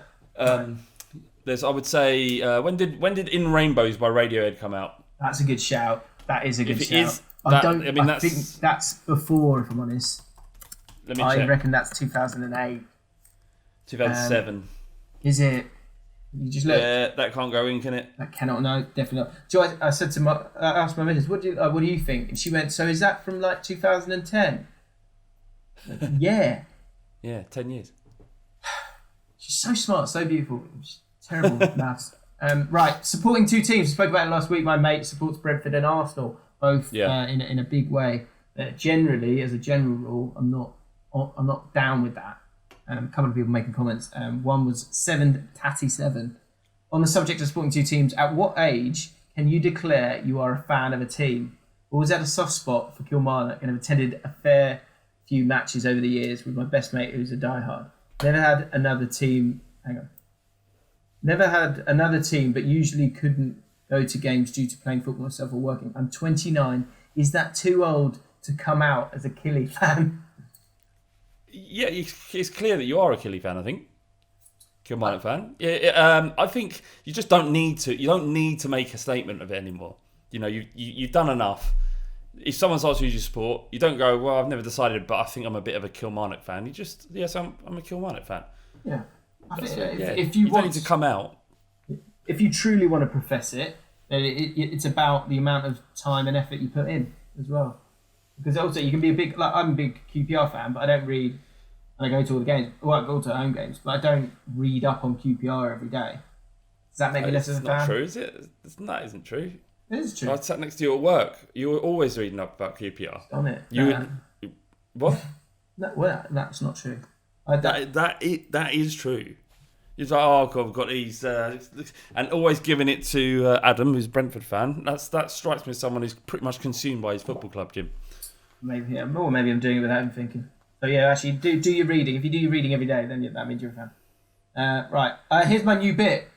would say, when did In Rainbows by Radiohead come out? That's a good shout. That is a good shout. I think that's before, if I'm honest. Let me check. I reckon that's 2008. 2007. Is it? You just look. Yeah, that can't go in, can it? I cannot. No, definitely not. So I said to I asked my missus, what do you think? And she went, so is that from like 2010? Yeah. Yeah, 10 years. She's so smart, so beautiful. Terrible maths. Right, supporting two teams. We spoke about it last week. My mate supports Brentford and Arsenal, both in a big way. Generally, as a general rule, I'm not down with that. A couple of people making comments. One was 7Tatty7. On the subject of supporting two teams, at what age can you declare you are a fan of a team? Always had a soft spot for Kilmarnock and have attended a fair few matches over the years with my best mate who's a diehard. Never had another team, but usually couldn't go to games due to playing football myself or working. I'm 29. Is that too old to come out as a Killy fan? Yeah, it's clear that you are a Killy fan, I think. Kilmarnock fan. Yeah, I think you just don't need to. You don't need to make a statement of it anymore. You know, you've done enough. If someone's asked you to support, you don't go, well, I've never decided, but I think I'm a bit of a Kilmarnock fan. You just, yes, I'm a Kilmarnock fan. Yeah. If you don't need to come out. If you truly want to profess it, then it's about the amount of time and effort you put in as well. Because also you can be I'm a big QPR fan, but I don't read, and I go to all the games. Well, I go to home games, but I don't read up on QPR every day. Does that make me less of a fan? That's not true, is it? That isn't true. It is true. I sat next to you at work. You were always reading up about QPR. On it. What? No, well, that's not true. That is true. He's like, oh God, we've got these, and always giving it to Adam, who's a Brentford fan. That strikes me as someone who's pretty much consumed by his football club, Jim. Maybe, yeah, or maybe I'm doing it without even thinking. So yeah, actually, do your reading. If you do your reading every day, then that means you're a fan. Right, here's my new bit.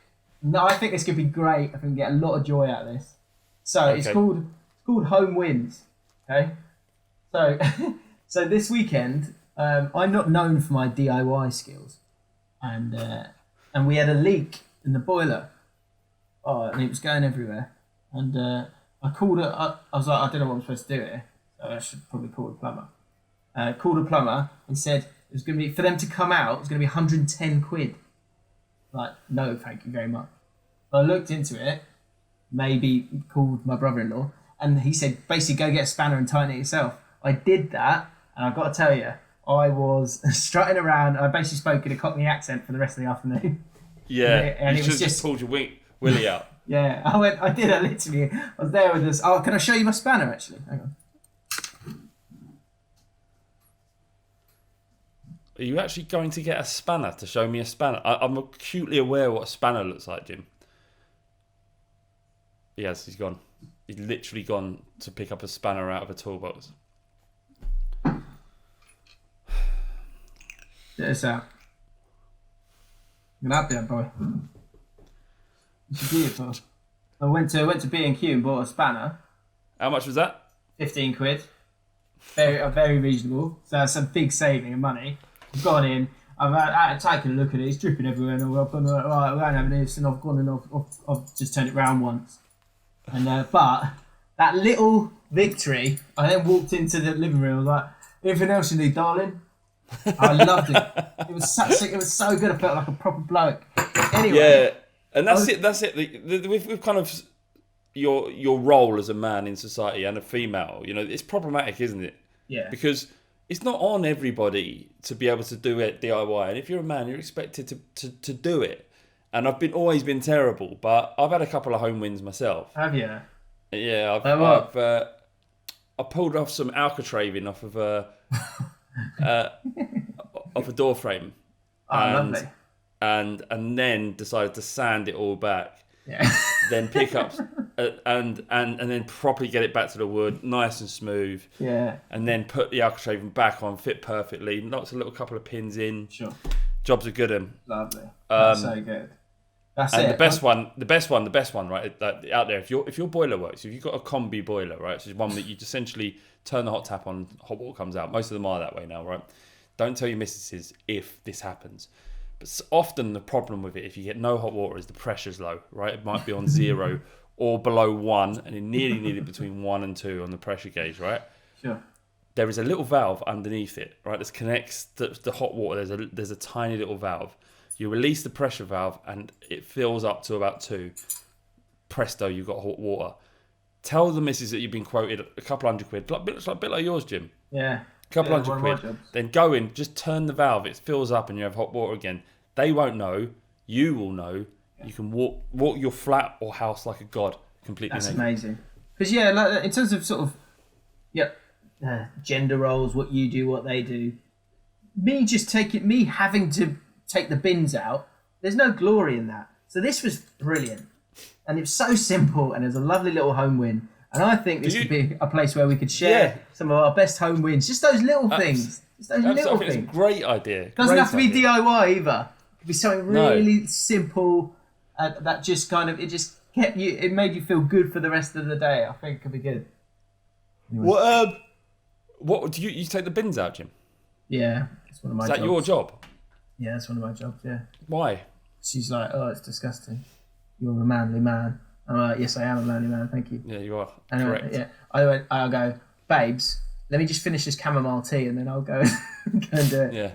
No, I think this could be great. I think we can get a lot of joy out of this. So okay. It's called Home Wins. Okay, so this weekend, I'm not known for my DIY skills, and we had a leak in the boiler. Oh, and it was going everywhere. And I called it. I was like, I don't know what I'm supposed to do here. So I should probably call a plumber. Called a plumber and said it was going to be, for them to come out, it was going to be 110 quid. Like, no, thank you very much. So I looked into it, maybe called my brother-in-law, and he said, basically go get a spanner and tighten it yourself. I did that, and I've got to tell you, I was strutting around. I basically spoke in a Cockney accent for the rest of the afternoon. Yeah, and you it was just pulled your willy out. Yeah, I was there with this. Oh, can I show you my spanner, actually? Hang on. Are you actually going to get a spanner to show me a spanner? I'm acutely aware what a spanner looks like, Jim. Yes, he's gone. He's literally gone to pick up a spanner out of a toolbox. Check this out. Get up there, boy. It's beautiful. I went to B&Q and bought a spanner. How much was that? 15 quid. Very reasonable. So that's a big saving of money. I've gone in. I've taken a look at it. It's dripping everywhere, and I've gone right. We don't have this, and I've gone and I've just turned it round once. And but that little victory, I then walked into the living room. I was like, "Anything else you need, darling?" I loved it. It was so good. I felt like a proper bloke. Anyway, yeah, and that's it. We've kind of your role as a man in society and a female. You know, it's problematic, isn't it? Yeah. Because it's not on everybody to be able to do it DIY, and if you're a man, you're expected to do it. And I've always been terrible, but I've had a couple of home wins myself. Have you? Yeah, I pulled off some alcatraving off of a off a door frame. Oh, lovely. And then decided to sand it all back. Yeah. Then pick up and then properly get it back to the wood, nice and smooth. Yeah. And then put the alcatraving back on, fit perfectly. Knocks a little couple of pins in. Sure. Job's a good one. Lovely. That's so good. That's and it. The best one, right? Out there, if your boiler works, if you've got a combi boiler, right, which is one that you essentially turn the hot tap on, hot water comes out. Most of them are that way now, right? Don't tell your missuses if this happens. But often the problem with it, if you get no hot water, is the pressure's low, right? It might be on 0 or below 1, and it nearly needed between 1 and 2 on the pressure gauge, right? Sure. There is a little valve underneath it, right? This connects the hot water. There's a tiny little valve. You release the pressure valve and it fills up to about 2. Presto, you've got hot water. Tell the missus that you've been quoted a couple £100, a bit like yours, Jim. Yeah. A couple £100. Then go in, just turn the valve. It fills up and you have hot water again. They won't know. You will know. Yeah. You can walk your flat or house like a god. Completely That's naked. amazing. Because, yeah, like, in terms of sort of gender roles, what you do, what they do, me having to take the bins out, there's no glory in that. So this was brilliant. And it was so simple, and it was a lovely little home win. And I think this could be a place where we could share some of our best home wins. Just those little things. Just those little things. It's a great idea. Doesn't have to be DIY either. It could be something really simple that just kind of, it made you feel good for the rest of the day. I think it could be good. Anyway. What do you take the bins out, Jim? Yeah, it's one of my jobs. Is that your job? Yeah, that's one of my jobs, yeah. Why? She's like, oh, it's disgusting. You're a manly man. I'm like, yes, I am a manly man, thank you. Yeah, you are. And correct. I'll go, babes, let me just finish this chamomile tea and then I'll go, go and do it. Yeah.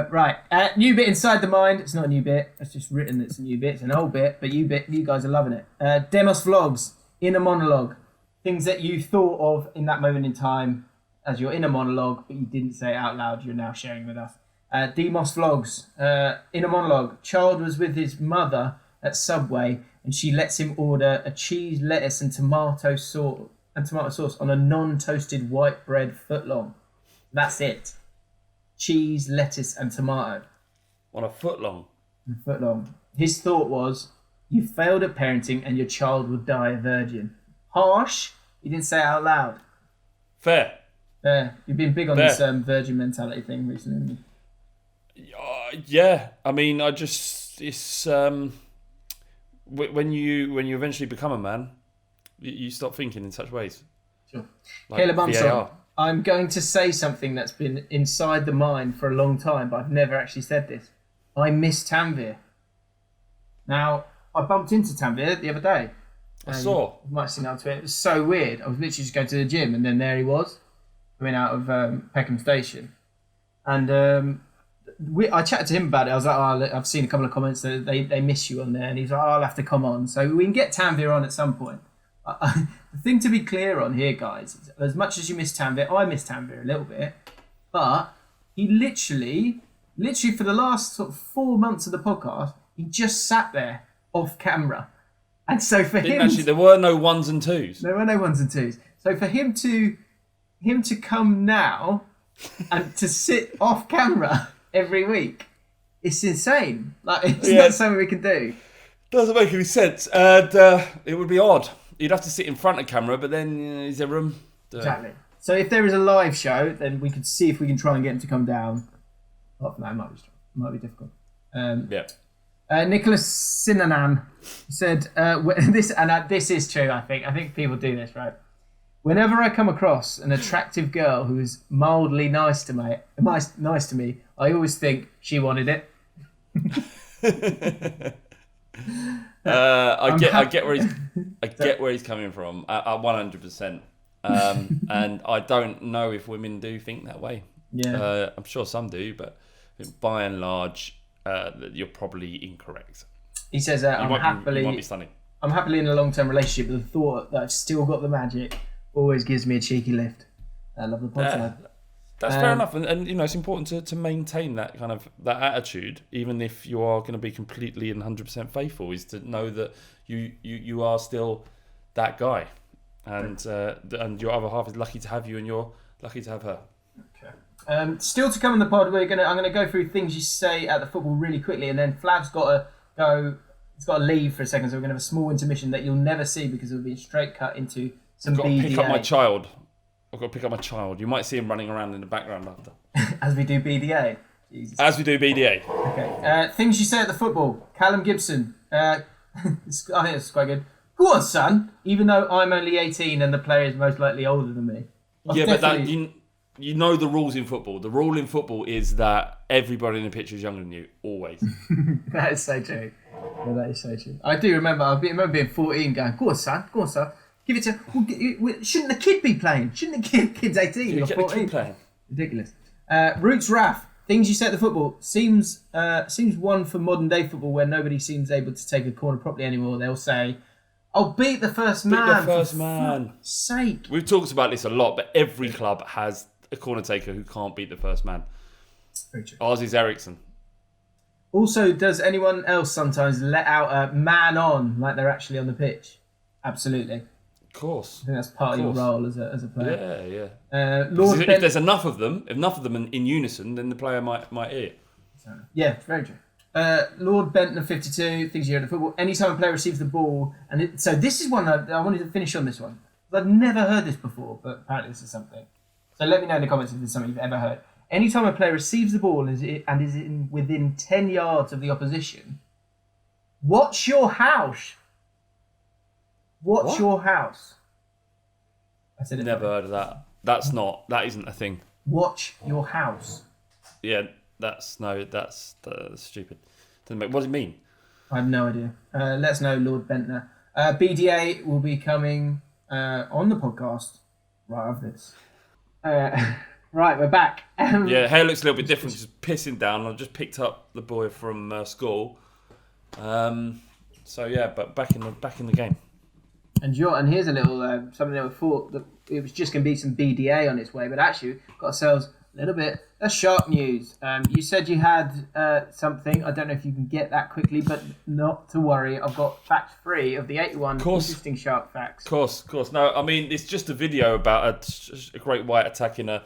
Right, new bit inside the mind. It's not a new bit. It's just written that it's a new bit. It's an old bit, but you guys are loving it. Demos vlogs, inner monologue. Things that you thought of in that moment in time as your inner monologue, but you didn't say it out loud. You're now sharing with us. Demos vlogs, inner monologue. Child was with his mother at Subway, and she lets him order a cheese, lettuce, and tomato sauce on a non-toasted white bread footlong. That's it. Cheese, lettuce, and tomato. On a footlong. His thought was, you failed at parenting, and your child will die a virgin. Harsh. You didn't say it out loud. Fair. You've been big on this virgin mentality thing recently, haven't you? Yeah. I mean, it's when you eventually become a man, you stop thinking in such ways. Sure. Like Caleb Armstrong, VAR. I'm going to say something that's been inside the mind for a long time, but I've never actually said this. I miss Tanvir. Now, I bumped into Tanvir the other day. I saw. You might have seen that on Twitter. It was so weird. I was literally just going to the gym, and then there he was, coming out of Peckham Station. And I chatted to him about it. I was like, oh, I've seen a couple of comments that they miss you on there. And he's like, oh, I'll have to come on. So we can get Tanvir on at some point. The thing to be clear on here, guys, is as much as you miss Tanvir, I miss Tanvir a little bit. But he literally for the last sort of 4 months of the podcast, he just sat there off camera. And so for him... Actually, there were no ones and twos. There were no ones and twos. So for him to come now and to sit off camera every week, it's insane. Like, it's not something we can do. Doesn't make any sense. And it would be odd. You'd have to sit in front of camera, but then is there room? Exactly. So if there is a live show, then we could see if we can try and get him to come down. Oh, no, it might be difficult. Nicholas Sinanan said, this is true, I think. I think people do this, right? Whenever I come across an attractive girl who is mildly nice to me, I always think she wanted it. I get where he's coming from. 100%. And I don't know if women do think that way. Yeah. I'm sure some do, but by and large, you're probably incorrect. He says, you won't be stunning. I'm happily in a long-term relationship, but the thought that I've still got the magic always gives me a cheeky lift. I love the podcast. That's fair enough, and it's important to maintain that kind of that attitude, even if you are going to be completely and 100% faithful. Is to know that you are still that guy, and your other half is lucky to have you, and you're lucky to have her. Okay. Still to come in the pod, I'm gonna go through things you say at the football really quickly, and then Flav's got to go. He's got to leave for a second, so we're gonna have a small intermission that you'll never see because it'll be a straight cut into some BDA. I've got to pick up my child. I've got to pick up my child. You might see him running around in the background after. As we do BDA. Jesus. As we do BDA. Okay. Things you say at the football. Callum Gibson. I think it's quite good. Go on, son. Even though I'm only 18 and the player is most likely older than me. But you know the rules in football. The rule in football is that everybody in the pitch is younger than you, always. That is so true. Yeah, that is so true. I do remember. I remember being 14, going, "Go on, son. Go on, son. Give it to." Shouldn't the kid be playing? Shouldn't the kid's 18 or 14? Kid playing. Ridiculous. Roots Raff. Things you say at the football seems one for modern day football where nobody seems able to take a corner properly anymore. They'll say, "I'll beat the first man." Beat the first man. For sake. We've talked about this a lot, but every club has a corner taker who can't beat the first man. Very true. Ours is Ericsson. Also, does anyone else sometimes let out a man on like they're actually on the pitch? Absolutely. Of course. I think that's part of your role as a player. Yeah. If there's enough of them in unison, then the player might hear. Yeah, very true. Lord Bentner 52, things you hear at the football. Anytime a player receives the ball, so this is one I wanted to finish on this one. I've never heard this before, but apparently this is something. So let me know in the comments if there's something you've ever heard. Anytime a player receives the ball and is within 10 yards of the opposition, watch your house. Watch your house. I said it. Never heard of that. That isn't a thing. Watch your house. Yeah, that's stupid. What does it mean? I have no idea. Let us know, Lord Bentner. BDA will be coming on the podcast right after this. Right, we're back. Yeah, hair looks a little bit different. Just pissing down. I just picked up the boy from school. So yeah, but back in the game. And here's a little something that we thought that it was just going to be some BDA on its way, but actually we've got ourselves a little bit of shark news. You said you had something. I don't know if you can get that quickly, but not to worry. I've got fact 3 of the 81 interesting shark facts. Of course. No, I mean, it's just a video about a great white attacking a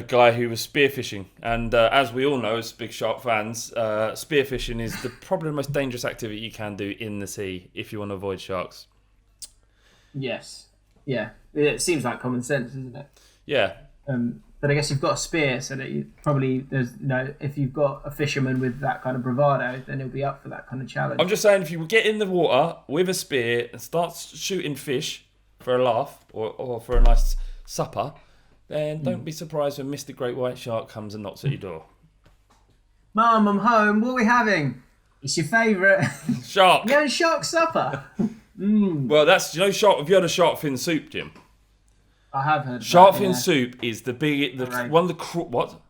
guy who was spearfishing. And as we all know, as big shark fans, spearfishing is probably the most dangerous activity you can do in the sea if you want to avoid sharks. Yes. Yeah. It seems like common sense, isn't it? Yeah. But I guess you've got a spear, so that if you've got a fisherman with that kind of bravado, then he'll be up for that kind of challenge. I'm just saying, if you get in the water with a spear and start shooting fish for a laugh or for a nice supper, then don't be surprised when Mr. Great White Shark comes and knocks at your door. Mum, I'm home. What are we having? It's your favourite shark. You're having shark supper. Well, shark. Have you heard of shark fin soup, Jim? I have heard. Shark fin soup is one of the what?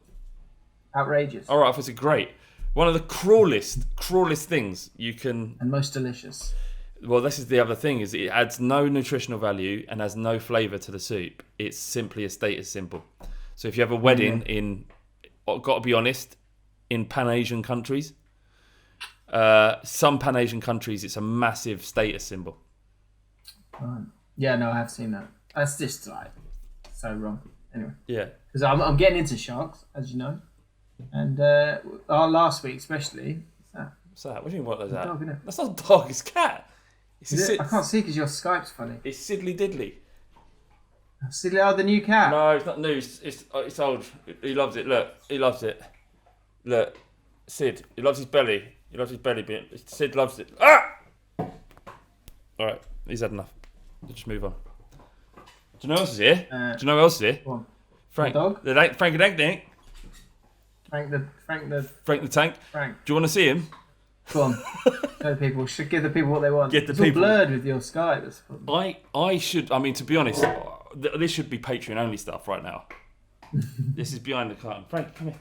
Outrageous. All right, it's great. One of the cruelest things you can. And most delicious. Well, this is the other thing: is it adds no nutritional value and has no flavour to the soup. It's simply a status symbol. So if you have a wedding in, I've got to be honest, in Pan-Asian countries, some Pan-Asian countries, it's a massive status symbol. Yeah, no, I have seen that. That's just like so wrong. Anyway. Yeah. Because I'm getting into sharks, as you know, and our last week especially. What's that? What do you mean? What is that? Dog, isn't it? That's not a dog. It's a cat. I can't see because your Skype's funny. It's Sidley Diddley. Sidley, the new cat. No, it's not new. It's old. He loves it. Look, he loves it. Look, Sid. He loves his belly. He loves his belly bit. Sid loves it. Ah! All right, he's had enough. Let's just move on. Do you know who else is here? Do you know who else is here? What? Frank. The dog? Frank the Tank. Frank the Tank. Frank. Do you want to see him? Go on. Show the people. Should give the people what they want. Get the it's people. All blurred with your Skype. I should. I mean, to be honest, this should be Patreon only stuff right now. This is behind the curtain. Frank, come here.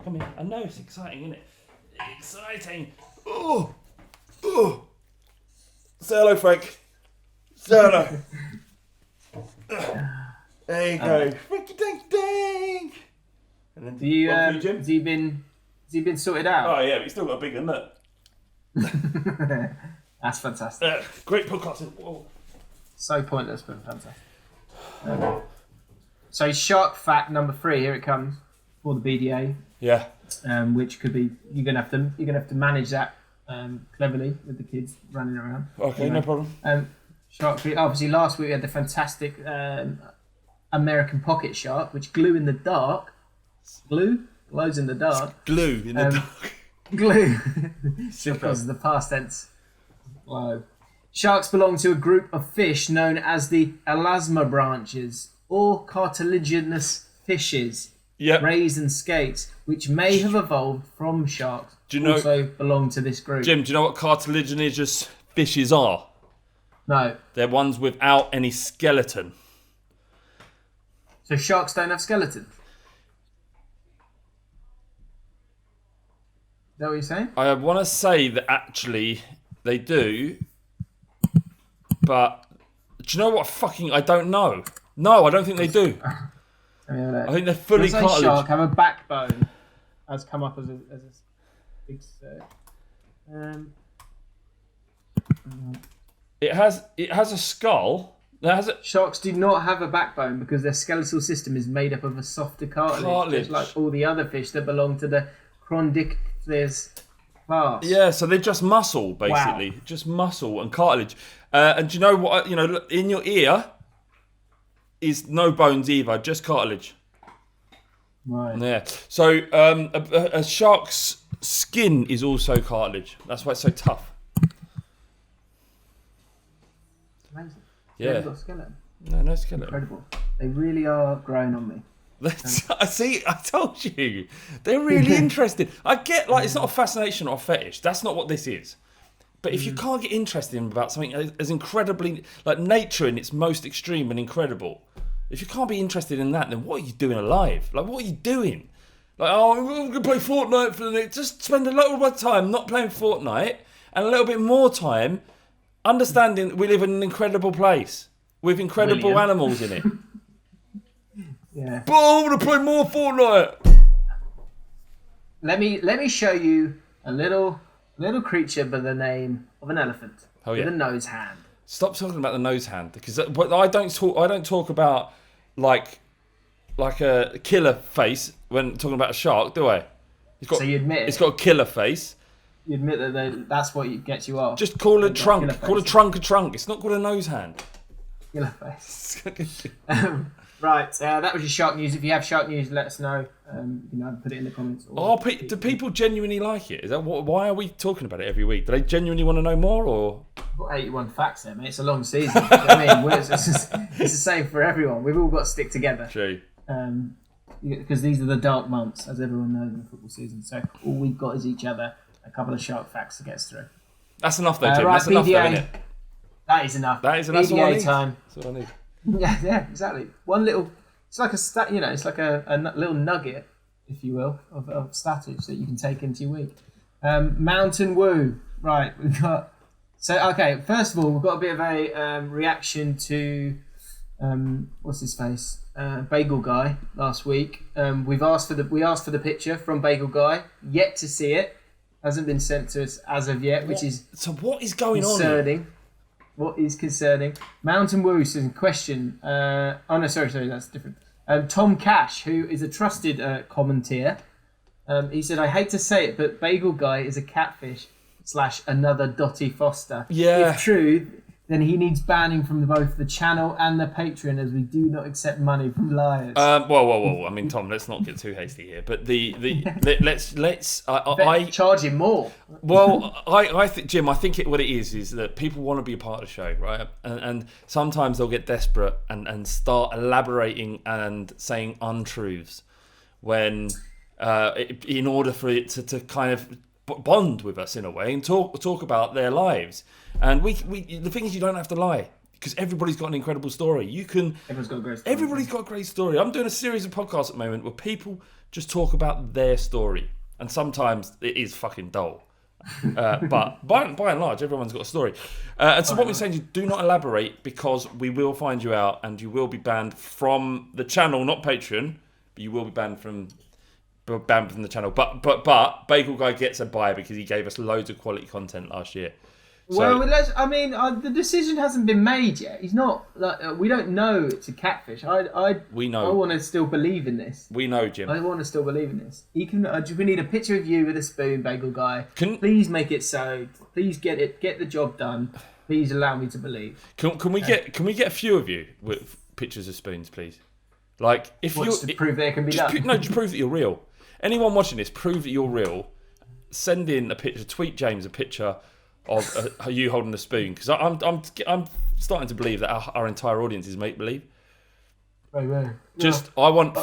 Come here. I know it's exciting, isn't it? Exciting. Oh. Say hello, Frank. Say hello. There you go. Frankie ding ding. And then Do you, one for Jim. has he been sorted out? Oh yeah, but he's still got a big one, look. That's fantastic. Great podcasting. Whoa. So pointless, but fantastic. So shark fact number 3, here it comes for the BDA. Yeah. Which could be you're gonna have to manage that cleverly with the kids running around. Okay, no problem. Shark food. Obviously, last week we had the fantastic American pocket shark, which glows in the dark. Glows in the dark. Glue in the dark. Glue. Because of the past tense. Wow. Sharks belong to a group of fish known as the elasma branches, or cartilaginous fishes. Yep. Rays and skates, which may have evolved from sharks, also belong to this group. Jim, do you know what cartilaginous fishes are? No. They're ones without any skeleton. So sharks don't have skeletons? Is that what you're saying? I want to say that actually they do, but do you know what I don't know. No, I don't think they do. I think they're fully cartilage. Shark have a backbone. Has come up as a big search. It has a skull. Sharks do not have a backbone because their skeletal system is made up of a softer cartilage. Just like all the other fish that belong to the Chronodictys class. Yeah, so they're just muscle, basically. Wow. Just muscle and cartilage. And do you know what? In your ear is no bones either, just cartilage. Right. Yeah. So a shark's skin is also cartilage. That's why it's so tough. Amazing. Yeah. Got a skeleton. No skeleton. Incredible. They really are growing on me. I told you. They're really interested. I get, it's not a fascination or a fetish. That's not what this is. But if you can't get interested in about something as incredibly, like nature in its most extreme and incredible, if you can't be interested in that, then what are you doing alive? Like, what are you doing? Like, I'm going to play Fortnite for the next... Just spend a little bit of time not playing Fortnite and a little bit more time understanding we live in an incredible place with incredible animals in it. Yeah. But I want to play more Fortnite. Let me show you a little creature by the name of an elephant with a nose hand. Stop talking about the nose hand, because I don't talk about like a killer face when talking about a shark, do I? So you admit it's got a killer face. You admit that that's what gets you off. Just call it trunk. Call a trunk a trunk. It's not called a nose hand. Killer face. Right, that was your shark news. If you have shark news, let us know. You can put it in the comments. Do people genuinely like it? Is that why are we talking about it every week? Do they genuinely want to know more, or? I've got 81 facts there, mate. It's a long season. I mean, it's the same for everyone. We've all got to stick together. True. Because these are the dark months, as everyone knows, in the football season. So all we've got is each other, a couple of shark facts to get us through. That's enough, though, Jim. Right, that's enough, BDA, though, isn't it? That is enough. That is enough. BDA time. That's what I need. Yeah, exactly. One little. It's like it's like a little nugget, if you will, of status that you can take into your week. Mountain Woo. Right, we've got... So, okay, first of all, we've got a bit of a reaction to... what's his face? Bagel Guy last week. We asked for the picture from Bagel Guy. Yet to see it. Hasn't been sent to us as of yet, which is... So what is going concerning. on? What is concerning? Mountain Woo says, question... sorry, that's different. Tom Cash, who is a trusted commentator, he said, I hate to say it, but Bagel Guy is a catfish / another Dottie Foster. Yeah. If true, then he needs banning from both the channel and the Patreon, as we do not accept money from liars. Whoa. I mean, Tom, let's not get too hasty here. But let's charge him more. Well, I think, Jim, I think what it is that people want to be a part of the show, right? And sometimes they'll get desperate and start elaborating and saying untruths when, in order for it to kind of bond with us in a way and talk about their lives. And we the thing is, you don't have to lie, because everybody's got an incredible story. Everyone's got a great story. Everybody's got a great story. I'm doing a series of podcasts at the moment where people just talk about their story, and sometimes it is fucking dull. But by and large, everyone's got a story. And so what we're saying is, do not elaborate, because we will find you out and you will be banned from the channel, not Patreon, but you will be banned from the channel. But Bagel Guy gets a buy because he gave us loads of quality content last year. So, well, the decision hasn't been made yet. He's not like we don't know it's a catfish. we know. I want to still believe in this. We know, Jim. I want to still believe in this. He can. We need a picture of you with a spoon, Bagel Guy. Please make it so. Please get the job done. Please allow me to believe. Can we get a few of you with pictures of spoons, please? Like if you to prove that it can be done. Just prove that you're real. Anyone watching this, prove that you're real. Send in a picture. Tweet James a picture of you holding a spoon, because I'm starting to believe that our entire audience is make believe. Right. Just I want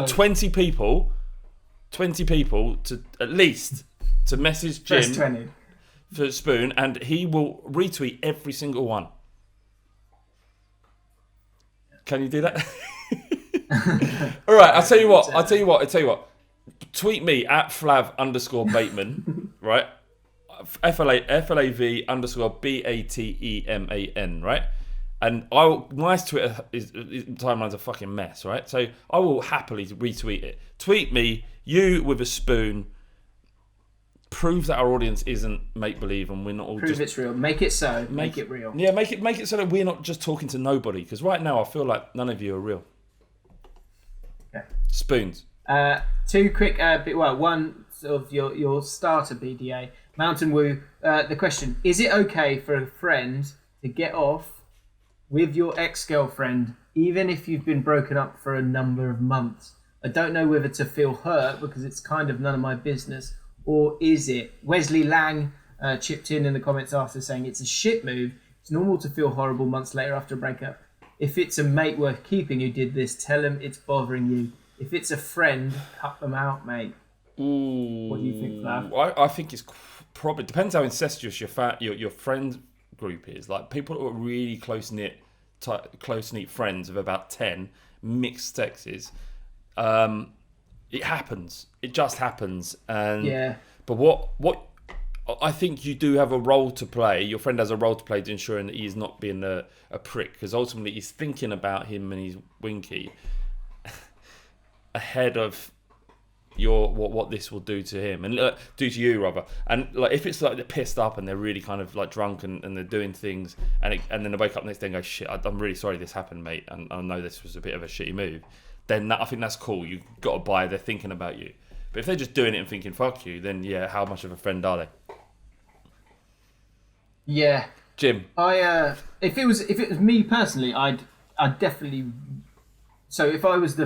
20 people to at least to message Jim for a spoon, and he will retweet every single one. Can you do that? All right, I'll tell you what. Tweet me at Flav_Bateman, right? FLAV_BATEMAN, right? And my Twitter timeline's a fucking mess, right? So I will happily retweet it. Tweet me, you with a spoon. Prove that our audience isn't make believe, and we're not all prove it's real. Make it so. Make it real. Yeah, make it so that we're not just talking to nobody. Because right now I feel like none of you are real. Okay. Spoons. Two quick. One of your starter BDA. Mountain Woo, the question, is it okay for a friend to get off with your ex-girlfriend even if you've been broken up for a number of months? I don't know whether to feel hurt because it's kind of none of my business, or is it? Wesley Lang chipped in the comments after saying it's a shit move. It's normal to feel horrible months later after a breakup. If it's a mate worth keeping who did this, tell him it's bothering you. If it's a friend, cut them out, mate. Ooh, what do you think, Flav? I think it's probably depends how incestuous your friend group is. Like people who are really close knit friends of about 10 mixed sexes. It happens. It just happens. And yeah. But what I think you do have a role to play. Your friend has a role to play to ensuring that he's not being a prick, because ultimately he's thinking about him and he's winky ahead of what this will do to him and do to you rather. And like if it's like they're pissed up and they're really kind of like drunk and they're doing things and then they wake up next day and go, shit, I'm really sorry this happened, mate, and I know this was a bit of a shitty move, then I think that's cool. You've got to buy they're thinking about you. But if they're just doing it and thinking fuck you, then yeah, how much of a friend are they? Yeah, Jim. If it was me personally, I'd definitely. So if I was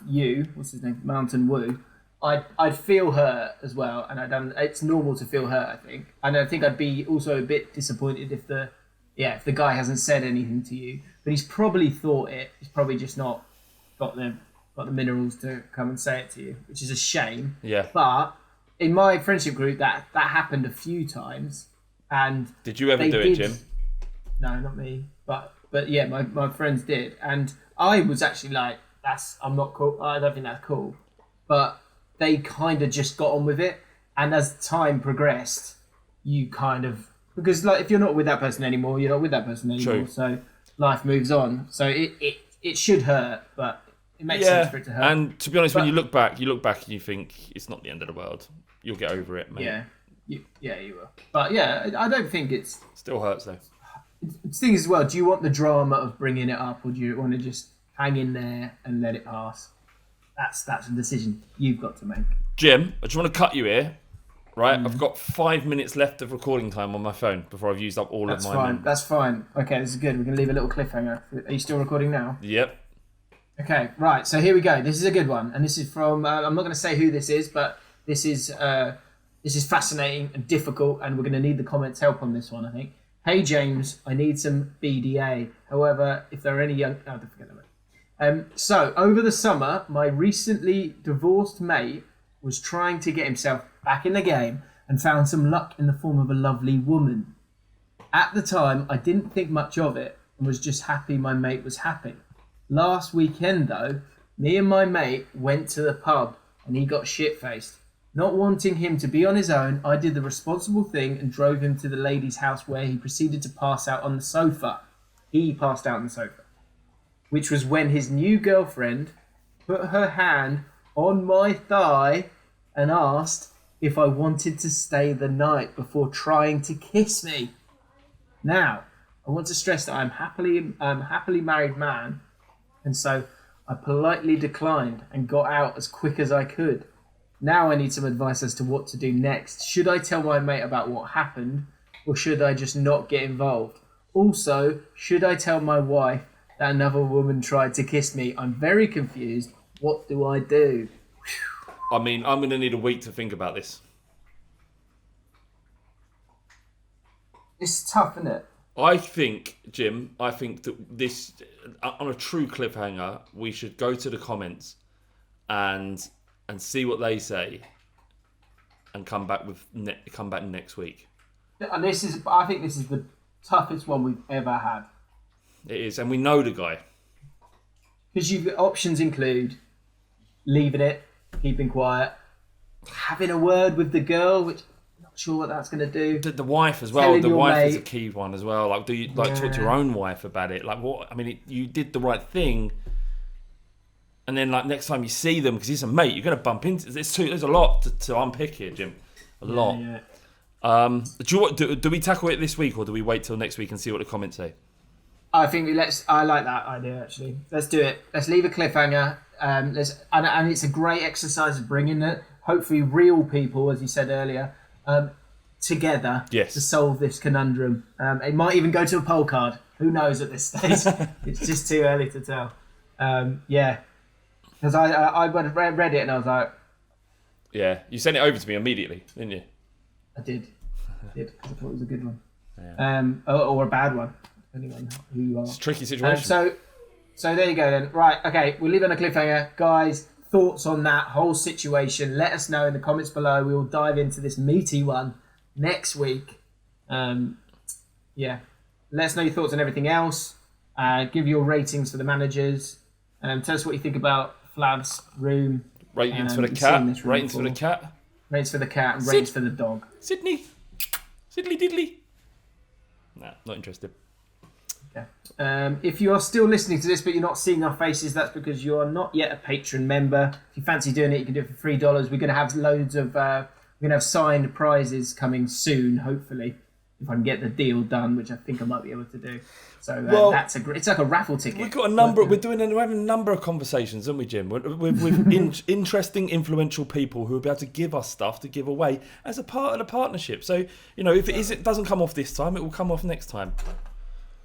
you, what's his name, Mountain Woo, I'd feel hurt as well, and it's normal to feel hurt, I think, and I think I'd be also a bit disappointed if the guy hasn't said anything to you, but he's probably thought it. He's probably just not got the minerals to come and say it to you, which is a shame. Yeah. But in my friendship group, that happened a few times, and did you ever do it, Jim? No, not me, but yeah, my friends did, and I was actually like, I'm not cool. I don't think that's cool, but they kind of just got on with it, and as time progressed, you kind of, because like if you're not with that person anymore, you're not with that person anymore. True. So life moves on. So it should hurt, but it makes sense for it to hurt. And to be honest, when you look back and you think it's not the end of the world. You'll get over it, mate. Yeah, you will. But yeah, I don't think it's still hurts though. The thing is, as well, do you want the drama of bringing it up, or do you want to just hang in there and let it pass? That's a decision you've got to make. Jim, I just want to cut you here, right? I've got 5 minutes left of recording time on my phone before I've used up all of my... That's fine. Okay, this is good. We can leave a little cliffhanger. Are you still recording now? Yep. Okay, right. So here we go. This is a good one. And this is from... I'm not going to say who this is, but this is fascinating and difficult, and we're going to need the comments' help on this one, I think. Hey, James, I need some BDA. However, if there are any young... Oh, don't forget that. So, over the summer, my recently divorced mate was trying to get himself back in the game and found some luck in the form of a lovely woman. At the time, I didn't think much of it and was just happy my mate was happy. Last weekend, though, me and my mate went to the pub and he got shit-faced. Not wanting him to be on his own, I did the responsible thing and drove him to the lady's house where he proceeded to pass out on the sofa. He passed out on the sofa. Which was when his new girlfriend put her hand on my thigh and asked if I wanted to stay the night before trying to kiss me. Now, I want to stress that I'm happily married man, and so I politely declined and got out as quick as I could. Now I need some advice as to what to do next. Should I tell my mate about what happened, or should I just not get involved? Also, should I tell my wife that another woman tried to kiss me? I'm very confused. What do I do? I mean, I'm going to need a week to think about this. It's tough, isn't it? I think, Jim, that this, on a true cliffhanger, we should go to the comments and see what they say, and come back next week. And I think this is the toughest one we've ever had. It is, and we know the guy. Because options include leaving it, keeping quiet, having a word with the girl, which I'm not sure what that's going to do. The wife as well. The wife is a key one as well. Like, do you talk to your own wife about it? Like, what? I mean, you did the right thing, and then like next time you see them, because he's a mate, you're going to bump into. There's a lot to unpick here, Jim. A lot. Yeah. Do we tackle it this week, or do we wait till next week and see what the comments say? I think I like that idea, actually. Let's do it. Let's leave a cliffhanger. And it's a great exercise of bringing it, hopefully real people, as you said earlier, together to solve this conundrum. It might even go to a poll card. Who knows at this stage? It's just too early to tell. Because I read it and I was like... Yeah, you sent it over to me immediately, didn't you? I did, because I thought it was a good one. Yeah. Or a bad one. Depending on who you are. It's a tricky situation. So there you go then. Right, okay, we'll leave it on a cliffhanger. Guys, thoughts on that whole situation, let us know in the comments below. We will dive into this meaty one next week. Let us know your thoughts on everything else. Give your ratings for the managers. Tell us what you think about Flav's room. Ratings for the cat. Ratings for the cat. Ratings for the cat and ratings for the dog. Sydney diddly. Nah, not interested. Okay. If you are still listening to this but you're not seeing our faces, that's because you are not yet a patron member. If you fancy doing it, you can do it for $3. We're going to have loads of we're going to have signed prizes coming soon, hopefully, if I can get the deal done, which I think I might be able to do. So that's it's like a raffle ticket. We've got a number. We're having a number of conversations, aren't we, Jim? With interesting, influential people who will be able to give us stuff to give away as a part of the partnership. So if it doesn't come off this time, it will come off next time.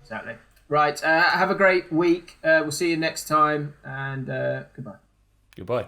Exactly. Right. Have a great week. We'll see you next time, and goodbye. Goodbye.